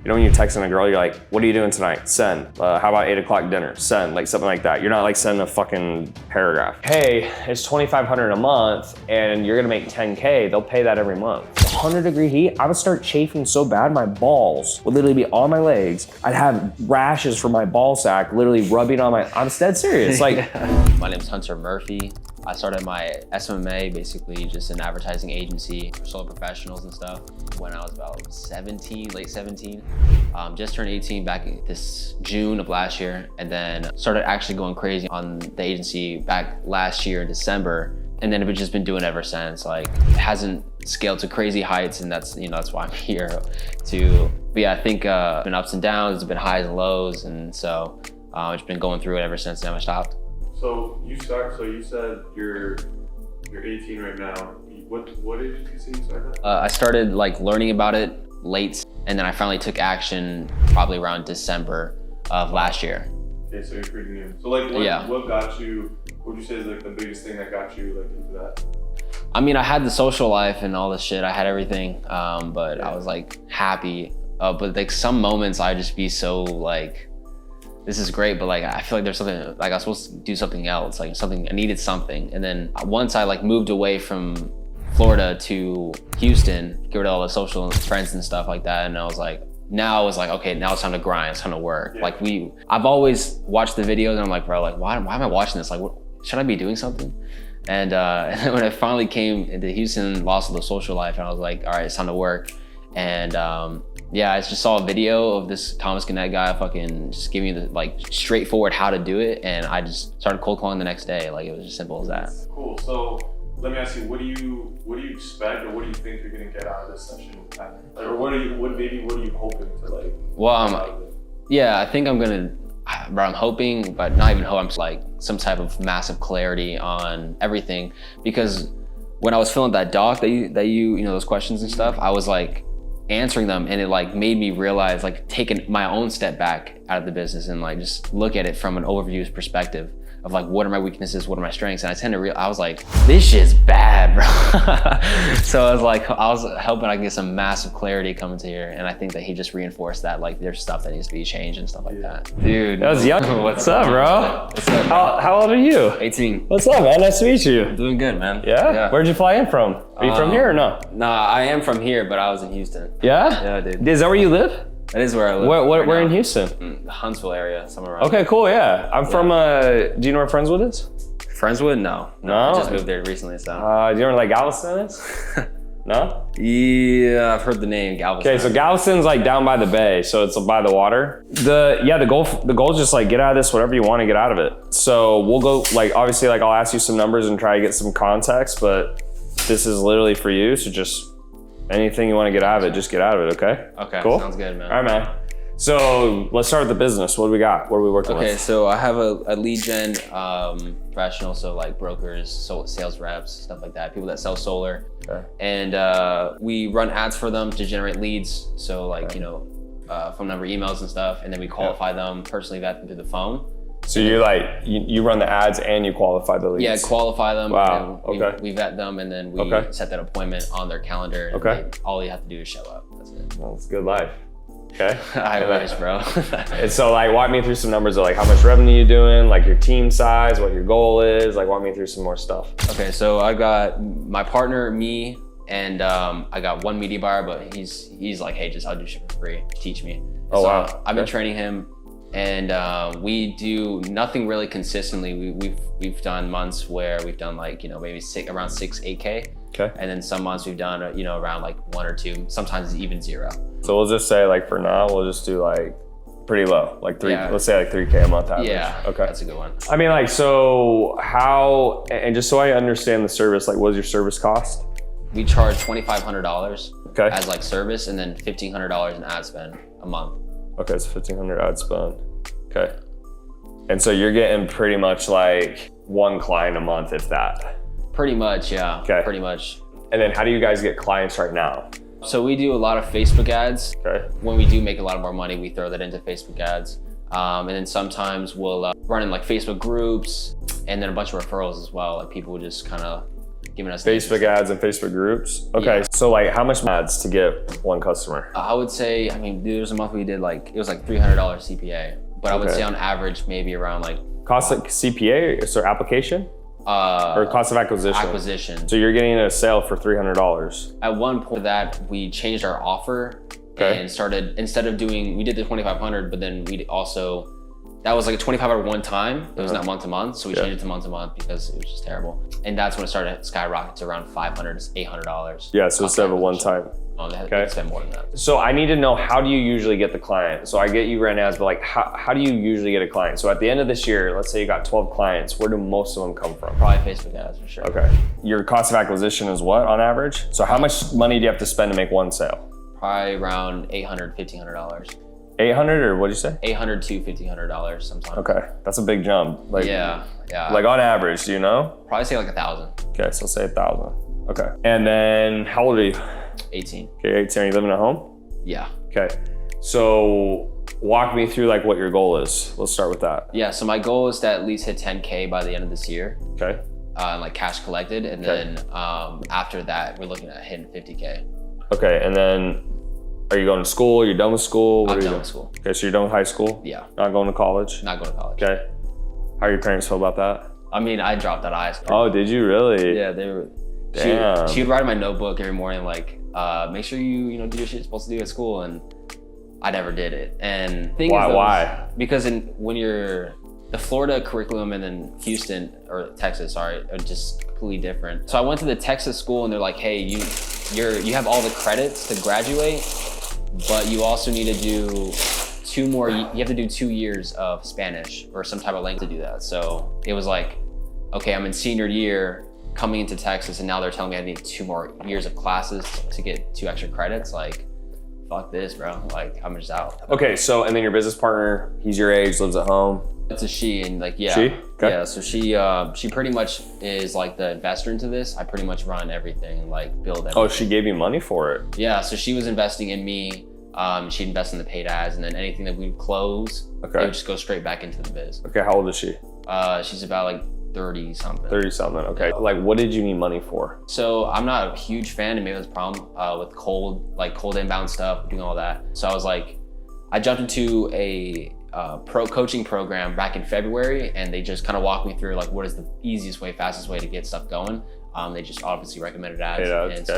You know, when you're texting a girl, you're like, what are you doing tonight? Send. How about 8 o'clock dinner? Send, like something like that. You're not like sending a fucking paragraph. Hey, it's $2,500 a month and you're gonna make 10K, they'll pay that every month. 100-degree heat, I would start chafing so bad, my balls would literally be on my legs. I'd have rashes from my ball sack literally rubbing on my, I'm dead serious. Like, my name's Hunter Murphy. I started my SMA, basically just an advertising agency for solo professionals and stuff when I was about 17, late 17. Just turned 18 back this June of last year, and then started actually going crazy on the agency back last year in December. And then we've just been doing it ever since. Like, it hasn't scaled to crazy heights, and that's, you know, that's why I'm here to, but yeah, I think it's been ups and downs, it's been highs and lows, and so I've just been going through it ever since, never stopped. So you said you're 18 right now. What did you say you started? I started like learning about it late, and then I finally took action probably around December of last year. Okay, so you're pretty new. So like, what got you? What would you say is like the biggest thing that got you like into that? I mean, I had the social life and all this shit. I had everything, but I was like happy. But like some moments, I just be so like, this is great, but like I feel like there's something, like I was supposed to do something else, like something, I needed something. And then once I like moved away from Florida to Houston, get rid of all the social friends and stuff like that, and I was like, okay, now it's time to grind, it's time to work. Yeah. Like I've always watched the videos and I'm like, bro, like why am I watching this? Like, should I be doing something? And then when I finally came into Houston, lost all the social life, and I was like, all right, it's time to work. And yeah, I just saw a video of this Thomas Gannett guy fucking just giving me the like straightforward how to do it, and I just started cold calling the next day. Like, it was as simple as that. Cool. So let me ask you, what do you expect, or what do you think you're gonna get out of this session? Or what are you hoping to like? Well, yeah, I think I'm gonna. Bro, I'm hoping, but not even hope. I'm like some type of massive clarity on everything, because when I was filling that doc that you know those questions and stuff, I was like answering them, and it like made me realize, like, taking my own step back out of the business and like just look at it from an overview perspective of like, what are my weaknesses, what are my strengths? And I was like, this shit's bad, bro. So I was hoping I could get some massive clarity coming to here, and I think that he just reinforced that, like, there's stuff that needs to be changed and stuff like that. Dude, that was young. What's up, bro? What's up? How old are you? 18. What's up, man? Nice to meet you. Doing good, man. Yeah? Where'd you fly in from? Are you from here or no? Nah, I am from here, but I was in Houston. Yeah? Yeah, dude. Is that where you live? That is where I live. Where in Houston? The Huntsville area, somewhere around. Okay, cool, yeah. I'm from, do you know where Friendswood is? Friendswood? No. No? I just moved there recently, so. Do you know where like Galveston is? No? Yeah, I've heard the name, Galveston. Okay, so Galveston's like down by the bay, so it's by the water. The goal is just like get out of this whatever you want to get out of it. So we'll go, like, obviously, like, I'll ask you some numbers and try to get some context, but this is literally for you, so just anything you want to get out of it, just get out of it, okay? Okay, cool? Sounds good, man. All right, man. So let's start with the business. What do we got? What are we working with? Okay, so I have a lead gen professional, so like brokers, sales reps, stuff like that, people that sell solar. Okay. And we run ads for them to generate leads. So like, you know, phone number, emails and stuff. And then we qualify them, personally vet them through the phone. So you're like, you run the ads and you qualify the leads? Yeah, qualify them. Wow, and okay. We vet them, and then we set that appointment on their calendar. And okay. All you have to do is show up. That's it. Well, it's good life. Okay. I wish, bro. And so like, walk me through some numbers of like how much revenue you're doing, like your team size, what your goal is, like walk me through some more stuff. Okay, so I got my partner, me, and I got one media buyer, but he's like, hey, just I'll do shit for free, teach me. Oh, so wow. I've been training him, and we do nothing really consistently. We've done months where we've done like, you know, maybe around 8K. Okay. And then some months we've done, you know, around like 1 or 2, sometimes even 0. So we'll just say like for now, we'll just do like pretty low, like let's say like 3K a month average. Yeah, okay. That's a good one. I mean, like, so how, and just so I understand the service, like what is your service cost? We charge $2,500 okay. as like service, and then $1,500 in ad spend a month. Okay, so 1,500 ad spend. Okay. And so you're getting pretty much like 1 client a month, if that. Pretty much, yeah. Okay. Pretty much. And then how do you guys get clients right now? So we do a lot of Facebook ads. Okay. When we do make a lot more money, we throw that into Facebook ads. And then sometimes we'll run in like Facebook groups, and then a bunch of referrals as well. Like people will just kind of giving us Facebook ads and Facebook groups. Okay, Yeah. so like how much ads to get one customer? I would say, I mean, there was a month we did like, it was like $300 CPA, but I would say on average, maybe around like Cost of CPA, so application? Or cost of acquisition? acquisition. So you're getting a sale for $300. At one point that we changed our offer and started, instead of doing, we did the 2,500, but then we also, that was like a 2,500 one time. It was not month to month. So we changed it to month to month because it was just terrible. And that's when it started to skyrocket to around $500, $800. Yeah, so instead of a one time. Oh, they had to spend more than that. So I need to know, how do you usually get the client? So I get you ran ads, but like how do you usually get a client? So at the end of this year, let's say you got 12 clients, where do most of them come from? Probably Facebook ads for sure. Okay. Your cost of acquisition is what on average? So how much money do you have to spend to make one sale? Probably around $800, $1,500. 800 or what'd you say? $800 to $1,500 sometimes. Okay, that's a big jump. Like, Yeah. Like on average, do you know? Probably say like 1,000. Okay, so say 1,000. Okay. And then how old are you? 18. Okay, 18. Are you living at home? Yeah. Okay. So walk me through like what your goal is. Let's start with that. Yeah, so my goal is to at least hit 10K by the end of this year. Okay. Like cash collected. And then after that, we're looking at hitting 50K. Okay, and then are you going to school? You're done with school? I'm done with school. Okay, so you're done with high school? Yeah. Not going to college? Not going to college. Okay. How are your parents feel about that? I mean, I dropped out of high school. Oh, did you really? Yeah, they were. Damn. She would write in my notebook every morning, like, make sure you do your shit you're supposed to do at school. And I never did it. And the thing is, Why? Because when you're, the Florida curriculum and then Houston, or Texas, sorry, are just completely different. So I went to the Texas school and they're like, hey, you have all the credits to graduate, but you also need to do you have to do 2 years of Spanish or some type of language to do that. So it was like, okay, I'm in senior year coming into Texas and now they're telling me I need 2 more years of classes to get 2 extra credits. Like, fuck this, bro. Like, I'm just out. Okay, so, and then your business partner, he's your age, lives at home. It's a she, and like, yeah. She? Okay. Yeah, so she pretty much is like the investor into this. I pretty much run everything, like build everything. Oh, she gave you money for it? Yeah, so she was investing in me. She'd invest in the paid ads, and then anything that we'd close, it would just go straight back into the biz. Okay, how old is she? She's about like 30 something. 30 something, okay. Like, what did you need money for? So I'm not a huge fan, and maybe that's a problem with cold inbound stuff, doing all that. So I was like, I jumped into a pro coaching program back in February, and they just kind of walked me through like what is the easiest way, fastest way to get stuff going. They just obviously recommended ads.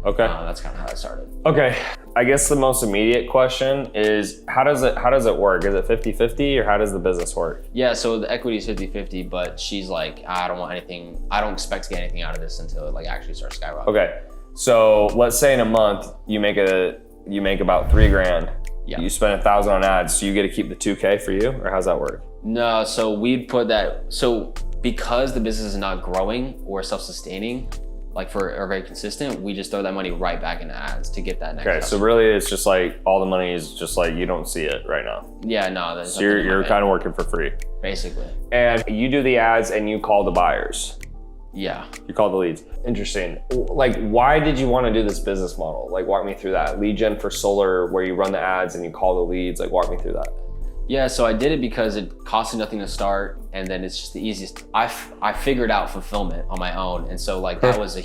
Okay. That's kind of how I started. Okay. I guess the most immediate question is, how does it work? Is it 50-50 or how does the business work? Yeah, so the equity is 50-50, but she's like, I don't expect to get anything out of this until it like actually starts skyrocketing. Okay. So let's say in a month you make about $3,000. Yeah. You spend 1,000 on ads, so you get to keep the 2K for you, or how's that work? No, so we'd put that, so because the business is not growing or self-sustaining, like or very consistent, we just throw that money right back into ads to get that next Okay, customer. so really it's just like all the money is just like you don't see it right now. Yeah, no. So you're kind of working for free. Basically. And you do the ads and you call the buyers. Yeah. You call the leads. Interesting. Like, why did you want to do this business model? Like, walk me through that. Lead gen for solar, where you run the ads and you call the leads. Like, walk me through that. Yeah, so I did it because it costed nothing to start, and then it's just the easiest. I figured out fulfillment on my own, and so like that was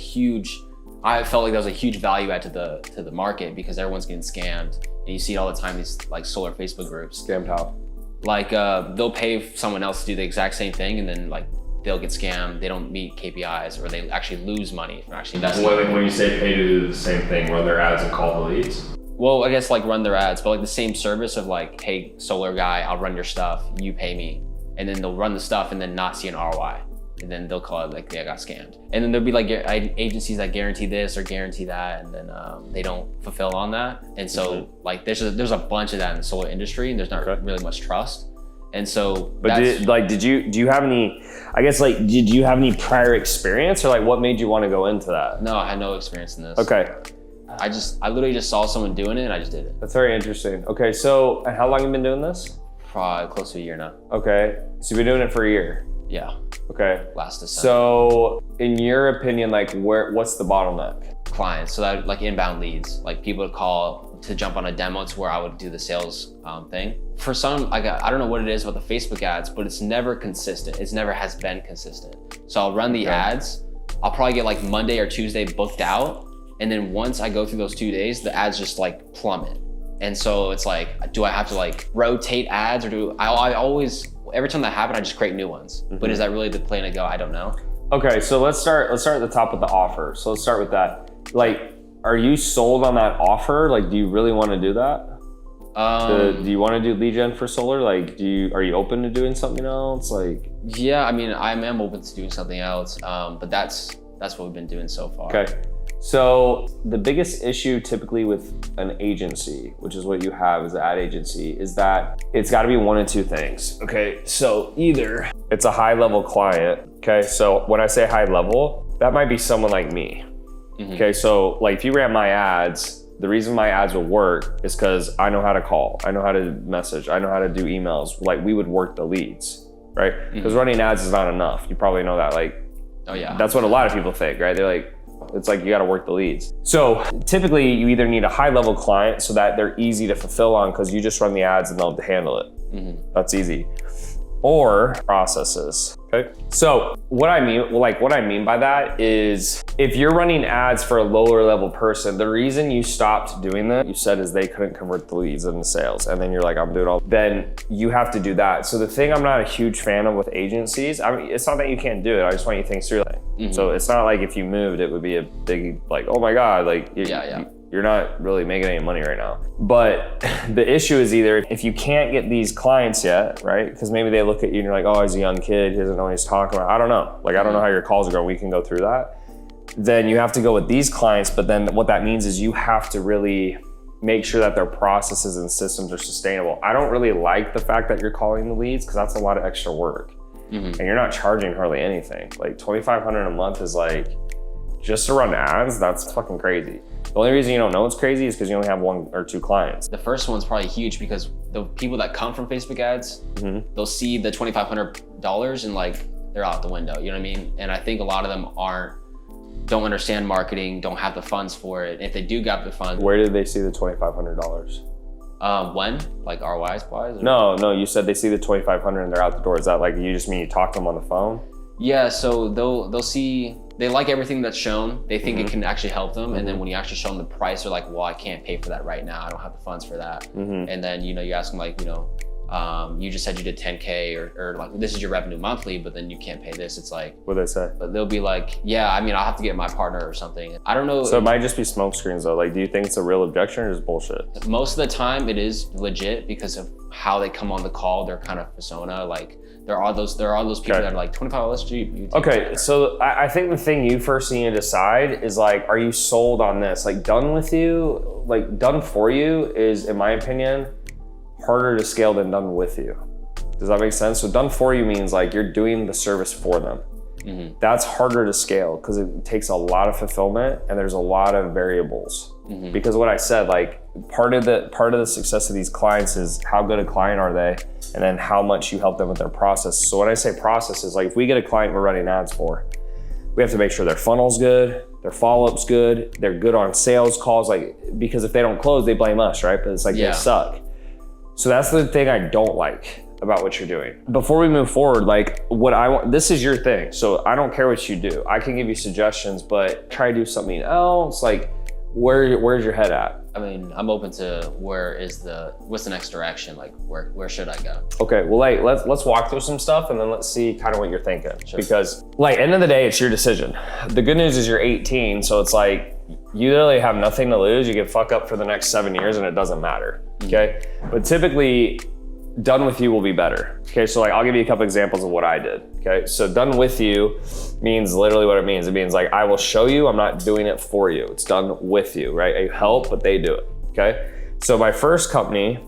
I felt like that was a huge value add to the market, because everyone's getting scammed, and you see it all the time, these like solar Facebook groups. Scammed how? Like they'll pay someone else to do the exact same thing, and then like they'll get scammed, they don't meet KPIs, or they actually lose money from actually investing. When you say pay to do the same thing, run their ads and call the leads? Well, I guess like run their ads, but like the same service of like, hey, solar guy, I'll run your stuff, you pay me. And then they'll run the stuff and then not see an ROI. And then they'll call it like, they got scammed. And then there'll be like agencies that guarantee this or guarantee that, and then they don't fulfill on that. And so like there's a bunch of that in the solar industry, and there's not really much trust. And so, but do you have any, I guess like, did you have any prior experience, or like what made you want to go into that? No, I had no experience in this. Okay. I literally just saw someone doing it and I just did it. That's very interesting. Okay, so and how long have you been doing this? Probably close to a year now. Okay, so you've been doing it for a year? Yeah. Okay. Last December. So in your opinion, like what's the bottleneck? Clients, so that like inbound leads, like people would call to jump on a demo to where I would do the sales thing. For some, I don't know what it is about the Facebook ads, but it's never consistent. It's never has been consistent. So I'll run the ads, I'll probably get like Monday or Tuesday booked out. And then once I go through those 2 days, the ads just like plummet. And so it's like, do I have to like rotate ads, or I always, every time that happens, I just create new ones. But is that really the plan to go? I don't know. Okay, so let's start at the top with the offer. So let's start with that. Like, are you sold on that offer? Like, do you really want to do that? Do you want to do lead gen for solar? Like, are you open to doing something else? Like, yeah, I mean, I am open to doing something else, but that's what we've been doing so far. Okay. So the biggest issue typically with an agency, which is what you have as an ad agency, is that it's got to be one of two things. Okay. So either it's a high level client. Okay. So when I say high level, that might be someone like me. Okay. So like if you ran my ads, the reason my ads will work is because I know how to call, I know how to message, I know how to do emails. Like we would work the leads, right? Because running ads is not enough. You probably know that. Like, oh yeah, that's what a lot of people think, right? They're like, it's like you got to work the leads. So typically you either need a high level client so that they're easy to fulfill on because you just run the ads and they'll handle it. That's easy. Or processes. Okay. So what I mean by that is if you're running ads for a lower level person, the reason you stopped doing that, you said, is they couldn't convert the leads into sales. And then you're like, I'm doing all, then you have to do that. So the thing I'm not a huge fan of with agencies, I mean, it's not that you can't do it. I just want you to think through that. So it's not like if you moved, it would be a big, like, oh my God, like you're not really making any money right now. But the issue is either if you can't get these clients yet, right? Because maybe they look at you and you're like, oh, he's a young kid, he doesn't know what he's talking about. I don't know. Like, I don't know how your calls are going. We can go through that. Then you have to go with these clients. But then what that means is you have to really make sure that their processes and systems are sustainable. I don't really like the fact that you're calling the leads because that's a lot of extra work. And you're not charging hardly anything. Like $2,500 a month is like, just to run ads, that's fucking crazy. The only reason you don't know it's crazy is because you only have 1 or 2 clients. The first one's probably huge because the people that come from Facebook ads, they'll see the $2,500 and like they're out the window, you know what I mean? And I think a lot of them don't understand marketing, don't have the funds for it. If they do got the funds. Where did they see the $2,500? When? Like ROIs wise? No, you said they see the $2,500 and they're out the door. Is that like, you just mean you talk to them on the phone? Yeah, so they'll see, they like everything that's shown. They think it can actually help them. And then when you actually show them the price, they're like, well, I can't pay for that right now. I don't have the funds for that. And then, you ask them like, you just said you did 10K or like, this is your revenue monthly, but then you can't pay this. It's like, what do they say? But they'll be like, yeah, I mean, I'll have to get my partner or something. I don't know. So it might just be smoke screens though. Like, do you think it's a real objection or is bullshit? Most of the time it is legit because of how they come on the call, their kind of persona. Like there are those people that are like $25 cheap. Okay, so I think the thing you first need to decide is like, are you sold on this? Like done with you, like done for you is, in my opinion, harder to scale than done with you. Does that make sense? So done for you means like you're doing the service for them. That's harder to scale because it takes a lot of fulfillment and there's a lot of variables. Because what I said, like part of the success of these clients is how good a client are they, and then how much you help them with their process. So when I say process is like, if we get a client we're running ads for, we have to make sure their funnel's good, their follow-up's good, they're good on sales calls, like, because if they don't close, they blame us, right? But it's like they suck. So that's the thing I don't like about what you're doing. Before we move forward, like what I want, this is your thing. So I don't care what you do. I can give you suggestions, but try to do something else. Like where's your head at? I mean, I'm open to what's the next direction? Like where should I go? Okay, well, like let's walk through some stuff and then let's see kind of what you're thinking. Because like end of the day, it's your decision. The good news is you're 18, so it's like you literally have nothing to lose. You can fuck up for the next 7 years and it doesn't matter. Okay, but typically done with you will be better. Okay, so like I'll give you a couple examples of what I did. Okay, so done with you means literally what it means. It means like I will show you, I'm not doing it for you. It's done with you, right? I help, but they do it. Okay, so my first company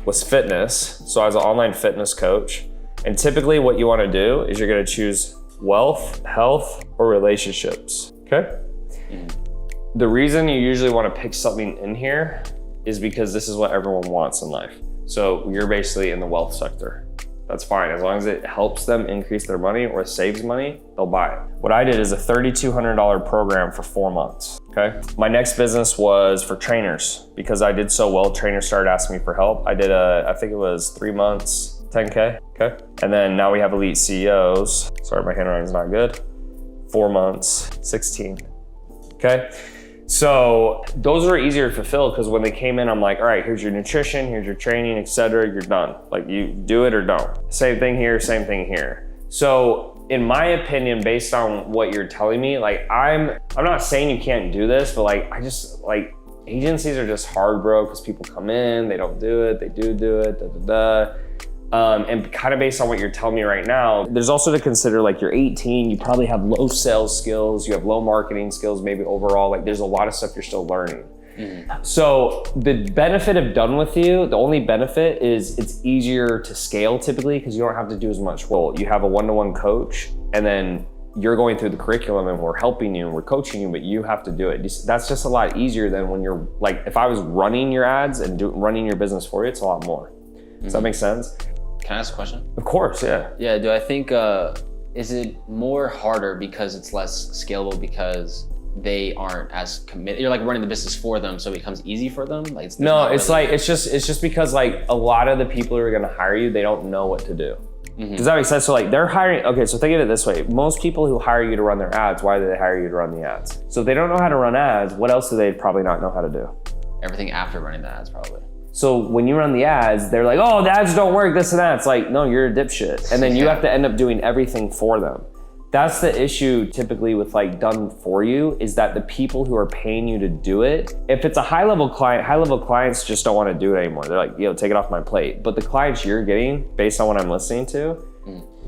was fitness. So I was an online fitness coach. And typically what you want to do is you're going to choose wealth, health, or relationships. Okay. The reason you usually want to pick something in here is because this is what everyone wants in life. So you're basically in the wealth sector. That's fine. As long as it helps them increase their money or saves money, they'll buy it. What I did is a $3,200 program for 4 months, okay? My next business was for trainers. Because I did so well, trainers started asking me for help. I did I think it was 3 months, 10K, okay? And then now we have elite CEOs. Sorry, my handwriting's not good. 4 months, 16. Okay. So those were easier to fulfill because when they came in, I'm like, all right, here's your nutrition, here's your training, etc. You're done. Like you do it or don't. Same thing here, same thing here. So in my opinion, based on what you're telling me, like I'm not saying you can't do this, but like I just like agencies are just hard, bro, because people come in, they don't do it, they do it, da da da. And kind of based on what you're telling me right now, there's also to consider like you're 18, you probably have low sales skills, you have low marketing skills, maybe overall, like there's a lot of stuff you're still learning. So the benefit of done with you, the only benefit is it's easier to scale typically because you don't have to do as much. Well, you have a one-to-one coach and then you're going through the curriculum and we're helping you and we're coaching you, but you have to do it. That's just a lot easier than when you're like, if I was running your ads and running your business for you, it's a lot more. Does that make sense? Can I ask a question? Of course, yeah. Yeah, do I think, is it more harder because it's less scalable because they aren't as committed? You're like running the business for them, so it becomes easy for them? Like it's just because like a lot of the people who are gonna hire you, they don't know what to do. Does that make sense? So like they're hiring, okay, so think of it this way. Most people who hire you to run their ads, why do they hire you to run the ads? So if they don't know how to run ads, what else do they probably not know how to do? Everything after running the ads, probably. So when you run the ads, they're like, oh, the ads don't work, this and that. It's like, no, you're a dipshit. And then you have to end up doing everything for them. That's the issue typically with like done for you, is that the people who are paying you to do it, if it's a high-level clients just don't want to do it anymore. They're like, yo, take it off my plate. But the clients you're getting, based on what I'm listening to,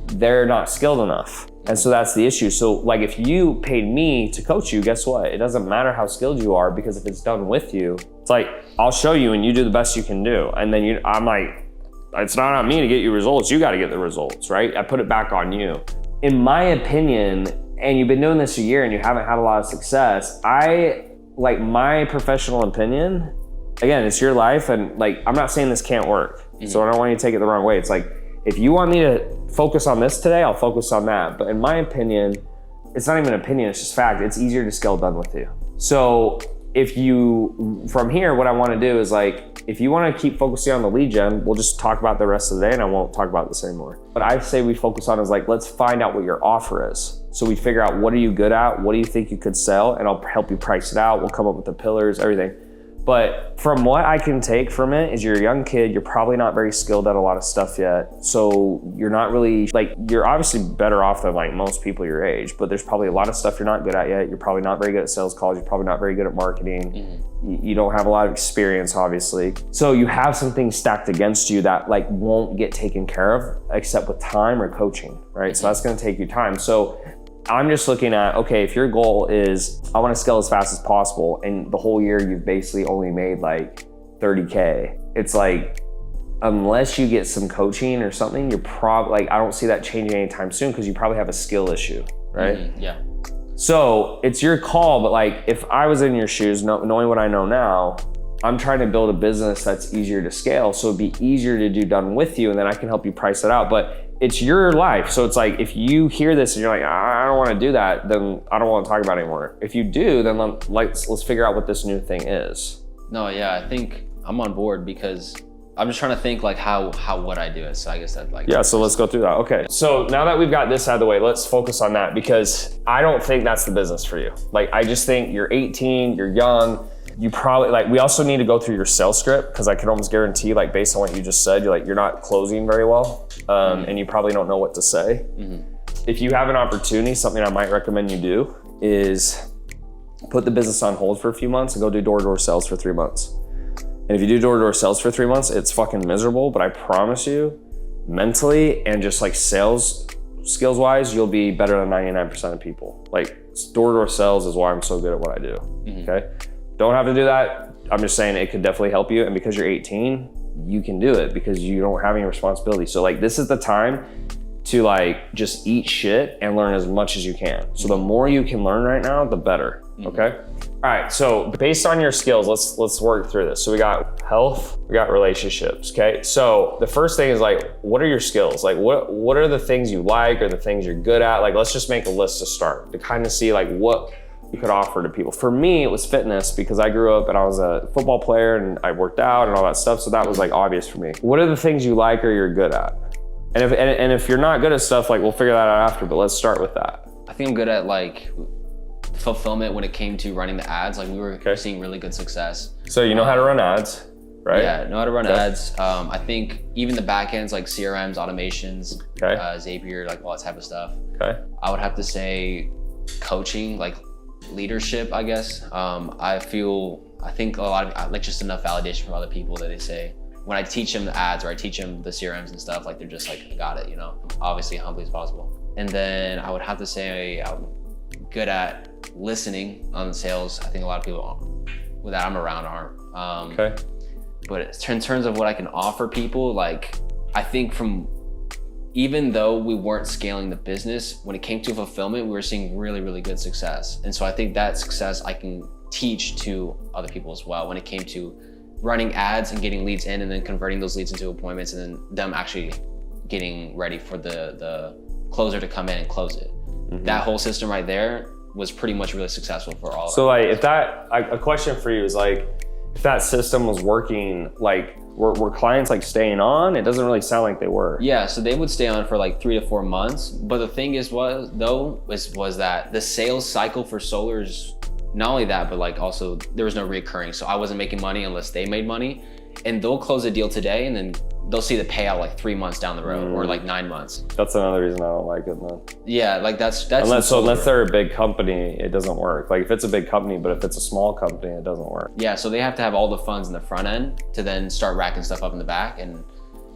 they're not skilled enough. And so that's the issue. So like if you paid me to coach you, guess what? It doesn't matter how skilled you are, because if it's done with you, it's like, I'll show you and you do the best you can do. And then I'm like, it's not on me to get you results. You got to get the results, right? I put it back on you. In my opinion, and you've been doing this a year and you haven't had a lot of success, my professional opinion, again, it's your life, and like, I'm not saying this can't work. So I don't want you to take it the wrong way. It's like, if you want me to focus on this today, I'll focus on that. But in my opinion, it's not even an opinion, it's just fact. It's easier to scale done with you. So if you, from here, what I want to do is like, if you want to keep focusing on the lead gen, we'll just talk about the rest of the day and I won't talk about this anymore. What I say we focus on is like, let's find out what your offer is. So we figure out, what are you good at? What do you think you could sell? And I'll help you price it out. We'll come up with the pillars, everything. But from what I can take from it is, you're a young kid, you're probably not very skilled at a lot of stuff yet. So you're not really, like, you're obviously better off than like most people your age, but there's probably a lot of stuff you're not good at yet. You're probably not very good at sales calls. You're probably not very good at marketing. You don't have a lot of experience, obviously. So you have some things stacked against you that like won't get taken care of except with time or coaching, right? So that's gonna take you time. So I'm just looking at, okay, if your goal is, I want to scale as fast as possible, and the whole year you've basically only made like 30K, it's like, unless you get some coaching or something, you're probably like, I don't see that changing anytime soon, because you probably have a skill issue, right? Yeah. So it's your call, but like, if I was in your shoes, knowing what I know now, I'm trying to build a business that's easier to scale, so it'd be easier to do done with you, and then I can help you price it out. But it's your life. So it's like, if you hear this and you're like, I don't want to do that, then I don't want to talk about it anymore. If you do, then let's figure out what this new thing is. No, yeah, I think I'm on board, because I'm just trying to think like how would I do it? So I guess that like. Yeah, so let's go through that. Okay, so now that we've got this out of the way, let's focus on that, because I don't think that's the business for you. Like, I just think you're 18, you're young. You probably, like, we also need to go through your sales script, because I can almost guarantee, like, based on what you just said, you're not closing very well, and you probably don't know what to say. If you have an opportunity, something I might recommend you do is put the business on hold for a few months and go do door-to-door sales for 3 months. And if you do door-to-door sales for 3 months, it's fucking miserable, but I promise you, mentally and just like sales skills wise, you'll be better than 99% of people. Like, door-to-door sales is why I'm so good at what I do, okay? Don't have to do that. I'm just saying it could definitely help you. And because you're 18, you can do it because you don't have any responsibility. So like, this is the time to like just eat shit and learn as much as you can. So the more you can learn right now, the better, okay? All right, so based on your skills, let's work through this. So we got health, we got relationships, okay? So the first thing is like, what are your skills? Like what are the things you like or the things you're good at? Like, let's just make a list to start to kind of see like what you could offer to people. For me, it was fitness, because I grew up and I was a football player and I worked out and all that stuff. So that was like obvious for me. What are the things you like or you're good at? And if you're not good at stuff, like we'll figure that out after, but let's start with that. I think I'm good at like fulfillment when it came to running the ads. Like we were seeing really good success. So you know how to run ads, right? Yeah, know how to run ads. I think even the back ends like CRMs, automations, Zapier, like all that type of stuff. Okay. I would have to say coaching, like leadership, I guess. I think a lot of like just enough validation from other people that they say when I teach them the ads or I teach them the CRMs and stuff, like they're just like, I got it, you know, obviously humbly as possible. And then I would have to say I'm good at listening on sales. I think a lot of people that I'm around aren't. But in terms of what I can offer people, like I think even though we weren't scaling the business, when it came to fulfillment, we were seeing really, really good success. And so I think that success I can teach to other people as well when it came to running ads and getting leads in and then converting those leads into appointments and then them actually getting ready for the closer to come in and close it. That whole system right there was pretty much really successful for all of us. So like a question for you is like, if that system was working, like were clients like staying on? It doesn't really sound like they were. Yeah, so they would stay on for like 3 to 4 months. But the thing was that the sales cycle for solar is not only that, but like also there was no reoccurring. So I wasn't making money unless they made money. And they'll close a deal today and then they'll see the payout like 3 months down the road or like 9 months. That's another reason I don't like it, man. Yeah, like that's unless they're a big company, it doesn't work. Like if it's a big company, but if it's a small company, it doesn't work. Yeah, so they have to have all the funds in the front end to then start racking stuff up in the back, and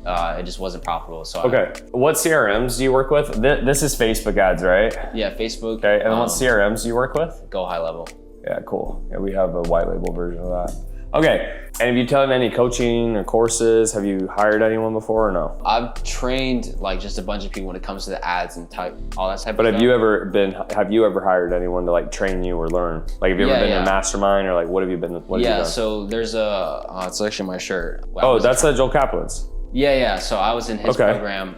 it just wasn't profitable. So what CRMs do you work with? This is Facebook ads, right? Yeah, Facebook. Okay, and what CRMs do you work with? Go High Level. Yeah, cool. Yeah, we have a white label version of that. Okay, and have you done any coaching or courses? Have you hired anyone before or no? I've trained like just a bunch of people when it comes to the ads and all that type of stuff. But have you ever hired anyone to like train you or learn? Like have you ever been in a mastermind or like what have you been? So there's it's actually my shirt. That's Joel Kaplan's. Yeah. So I was in his program.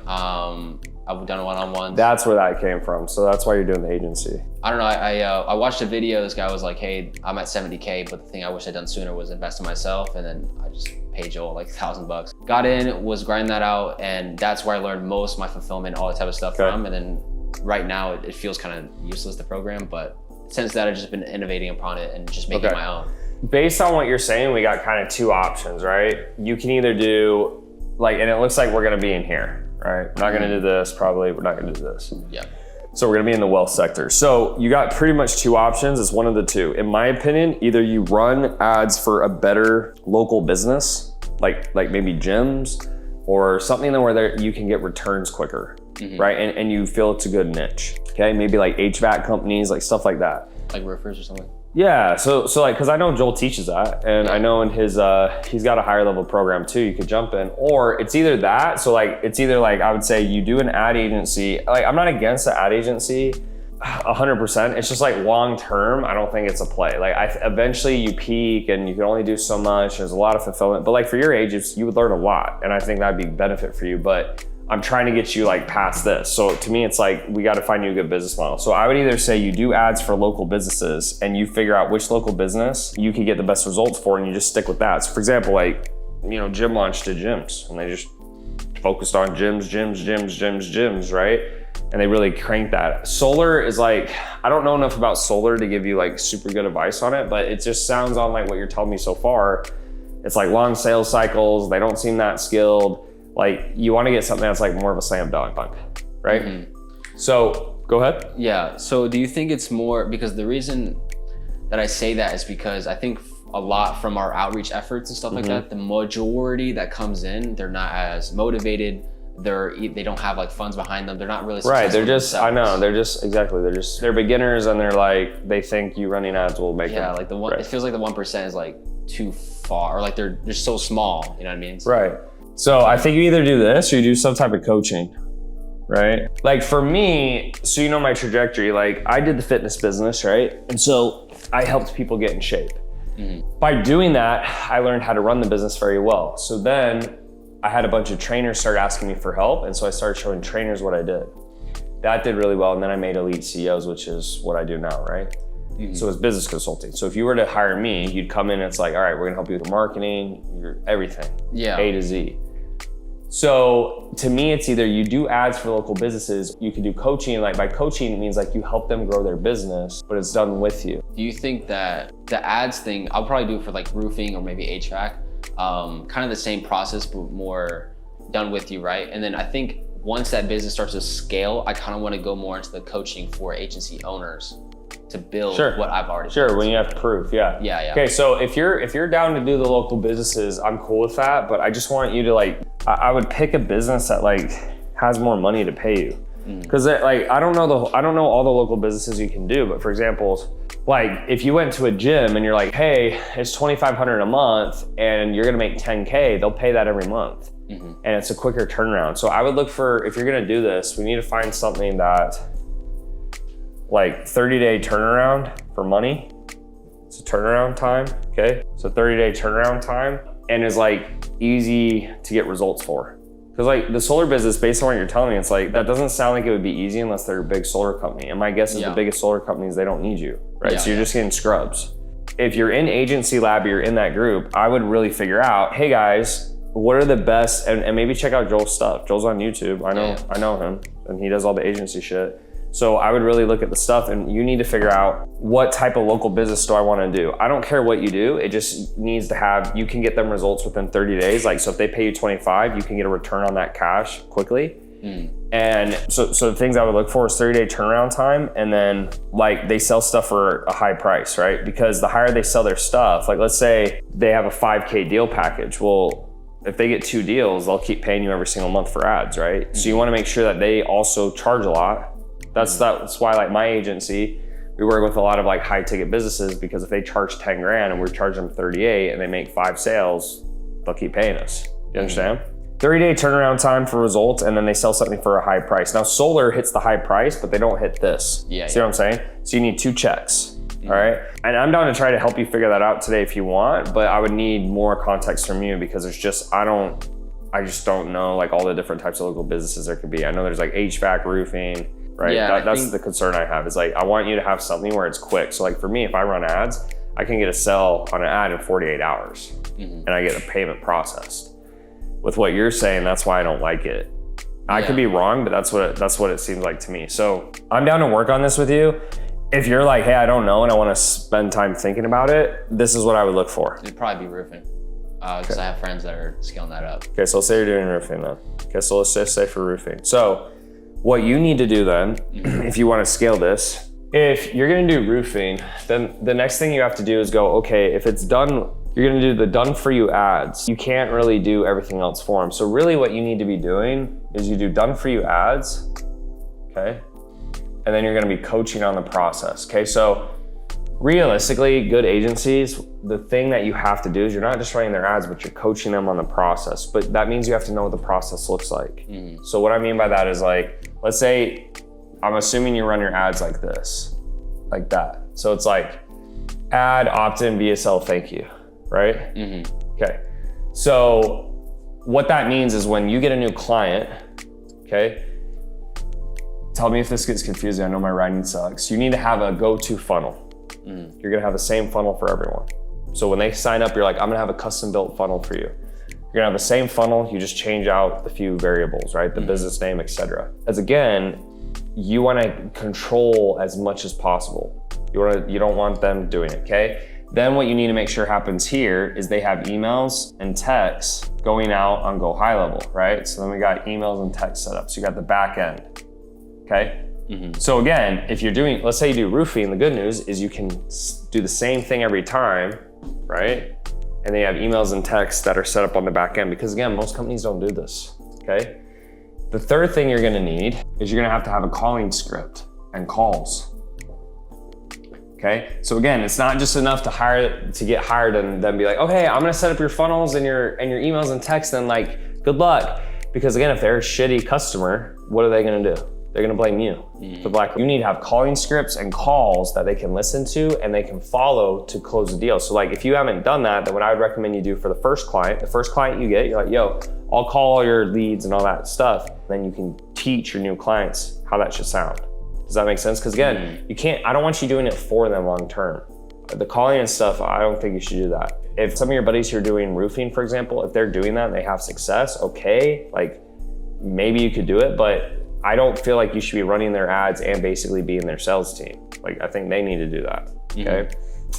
I've done one-on-ones. That's where that came from. So that's why you're doing the agency. I don't know. I watched a video. This guy was like, "Hey, I'm at 70K, but the thing I wish I'd done sooner was invest in myself." And then I just paid Joel like $1,000. Got in, was grinding that out, and that's where I learned most of my fulfillment, all that type of stuff from. And then right now, it feels kind of useless, the program, but since that, I've just been innovating upon it and just making it my own. Based on what you're saying, we got kind of 2 options, right? You can either do like, and it looks like we're gonna be in here. Right, we're not gonna do this, probably. We're not gonna do this. Yeah. So we're gonna be in the wealth sector. So you got pretty much 2 options. It's one of the 2. In my opinion, either you run ads for a better local business, like maybe gyms, or something where you can get returns quicker, right? And you feel it's a good niche. Okay, maybe like HVAC companies, like stuff like that. Like roofers or something. Yeah, so like, cause I know Joel teaches that, and I know in his, he's got a higher level program too, you could jump in, or it's either that, so like, it's either like, I would say you do an ad agency, like I'm not against the ad agency 100%, it's just like long-term, I don't think it's a play. Like eventually you peak and you can only do so much, there's a lot of fulfillment, but like for your age, you would learn a lot, and I think that'd be benefit for you, but I'm trying to get you like past this. So to me, it's like, we got to find you a good business model. So I would either say you do ads for local businesses and you figure out which local business you can get the best results for and you just stick with that. So for example, like, Gym Launch did gyms and they just focused on gyms, right? And they really cranked that. Solar is like, I don't know enough about solar to give you like super good advice on it, but it just sounds on like what you're telling me so far. It's like long sales cycles. They don't seem that skilled. Like you want to get something that's like more of a slam dunk, right? So go ahead. Yeah, so do you think it's more, because the reason that I say that is because I think a lot from our outreach efforts and stuff like that, the majority that comes in, they're not as motivated. They don't have like funds behind them. They're not really successful. Right, they're just, themselves. I know, they're beginners and they think you running ads will make them. Yeah, like it feels like the 1% is like too far, or like they're so small, you know what I mean? Right. So I think you either do this or you do some type of coaching, right? Like for me, so you know my trajectory, like I did the fitness business, right? And so I helped people get in shape. By doing that, I learned how to run the business very well. So then I had a bunch of trainers start asking me for help. And so I started showing trainers what I did. That did really well. And then I made elite CEOs, which is what I do now, right? So it's business consulting. So if you were to hire me, you'd come in and it's like, all right, we're gonna help you with the marketing, everything, A to Z. So to me, it's either you do ads for local businesses, you can do coaching. Like by coaching, it means like you help them grow their business, but it's done with you. Do you think that the ads thing, I'll probably do it for like roofing or maybe HVAC, kind of the same process, but more done with you, right? And then I think once that business starts to scale, I kind of want to go more into the coaching for agency owners to build what I've already built. When you have proof, yeah. Yeah. Okay, so if you're down to do the local businesses, I'm cool with that, but I just want you to like, I would pick a business that like has more money to pay you. Because like I don't know all the local businesses you can do, but for example, like if you went to a gym and you're like, hey, it's $2,500 a month and you're gonna make 10K, they'll pay that every month. And it's a quicker turnaround. So I would look for, if you're gonna do this, we need to find something that like 30-day turnaround for money. It's a turnaround time, okay? So 30-day turnaround time and is like easy to get results for. Because like the solar business, based on what you're telling me, it's like, that doesn't sound like it would be easy unless they're a big solar company. And my guess is the biggest solar companies, they don't need you, right? So you're just getting scrubs. If you're in agency lab, you're in that group, I would really figure out, hey guys, what are the best, and maybe check out Joel's stuff. Joel's on YouTube, I know him, and he does all the agency shit. So I would really look at the stuff, and you need to figure out what type of local business do I want to do. I don't care what you do, it just needs to have, you can get them results within 30 days. Like, so if they pay you 25, you can get a return on that cash quickly. And so the things I would look for is 30-day turnaround time, and then like they sell stuff for a high price, right? Because the higher they sell their stuff, like let's say they have a 5K deal package. Well, if they get 2 deals, they'll keep paying you every single month for ads, right? So you want to make sure that they also charge a lot. That's why like my agency, we work with a lot of like high ticket businesses, because if they charge 10 grand and we're charging them 38 and they make 5 sales, they'll keep paying us. You understand? 30-day turnaround time for results, and then they sell something for a high price. Now solar hits the high price, but they don't hit this. See what I'm saying? So you need 2 checks. All right. And I'm down to try to help you figure that out today if you want, but I would need more context from you, because it's just, I just don't know like all the different types of local businesses there could be. I know there's like HVAC, roofing, right? That's the concern I have, is like, I want you to have something where it's quick. So like for me, if I run ads, I can get a sell on an ad in 48 hours and I get a payment processed. With what you're saying, that's why I don't like it. I could be wrong, but that's what it seems like to me. So I'm down to work on this with you. If you're like, hey, I don't know and I want to spend time thinking about it, this is what I would look for. It'd probably be roofing, because I have friends that are scaling that up. Okay, so let's say you're doing roofing then. Okay, so let's just say for roofing. So what you need to do then, if you want to scale this, if you're going to do roofing, then the next thing you have to do is go, okay, if it's done, you're going to do the done for you ads. You can't really do everything else for them. So really what you need to be doing is you do done for you ads, okay? And then you're gonna be coaching on the process, okay? So realistically, good agencies, the thing that you have to do is you're not just running their ads, but you're coaching them on the process. But that means you have to know what the process looks like. So what I mean by that is like, let's say, I'm assuming you run your ads like this, like that. So it's like ad, opt-in, VSL, thank you, right? Okay, so what that means is when you get a new client, okay? Tell me if this gets confusing, I know my writing sucks. You need to have a go-to funnel. You're gonna have the same funnel for everyone. So when they sign up, you're like, I'm gonna have a custom built funnel for you. You're gonna have the same funnel, you just change out the few variables, right? The business name, etc. As again, you wanna control as much as possible. You don't want them doing it, okay? Then what you need to make sure happens here is they have emails and texts going out on Go High Level, right? So then we got emails and text set up. So you got the back end. Okay. So again, if you're doing, let's say you do roofing, the good news is you can do the same thing every time, right? And they have emails and texts that are set up on the back end, because again, most companies don't do this, okay? The third thing you're gonna need is you're gonna have a calling script and calls, okay? So again, it's not just enough to get hired and then be like, okay, I'm gonna set up your funnels and your emails and texts, and like, good luck. Because again, if they're a shitty customer, what are they gonna do? They're gonna blame you. You need to have calling scripts and calls that they can listen to and they can follow to close the deal. So like if you haven't done that, then what I would recommend you do for the first client you get, you're like, yo, I'll call all your leads and all that stuff. Then you can teach your new clients how that should sound. Does that make sense? Because again, I don't want you doing it for them long term. The calling and stuff, I don't think you should do that. If some of your buddies who are doing roofing, for example, if they're doing that and they have success, okay, like maybe you could do it, but I don't feel like you should be running their ads and basically being their sales team. Like I think they need to do that, okay?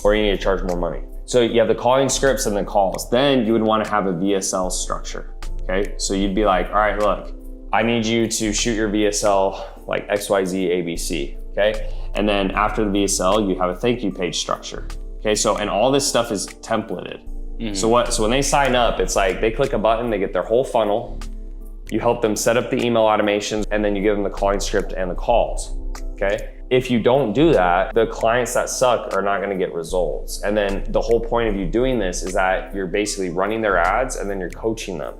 Or you need to charge more money. So you have the calling scripts and the calls. Then you would want to have a VSL structure, okay? So you'd be like, all right, look, I need you to shoot your VSL like XYZ ABC, okay? And then after the VSL, you have a thank you page structure, okay? So, and all this stuff is templated. So when they sign up, it's like they click a button, they get their whole funnel, you help them set up the email automations, and then you give them the calling script and the calls, okay? If you don't do that, the clients that suck are not gonna get results. And then the whole point of you doing this is that you're basically running their ads and then you're coaching them.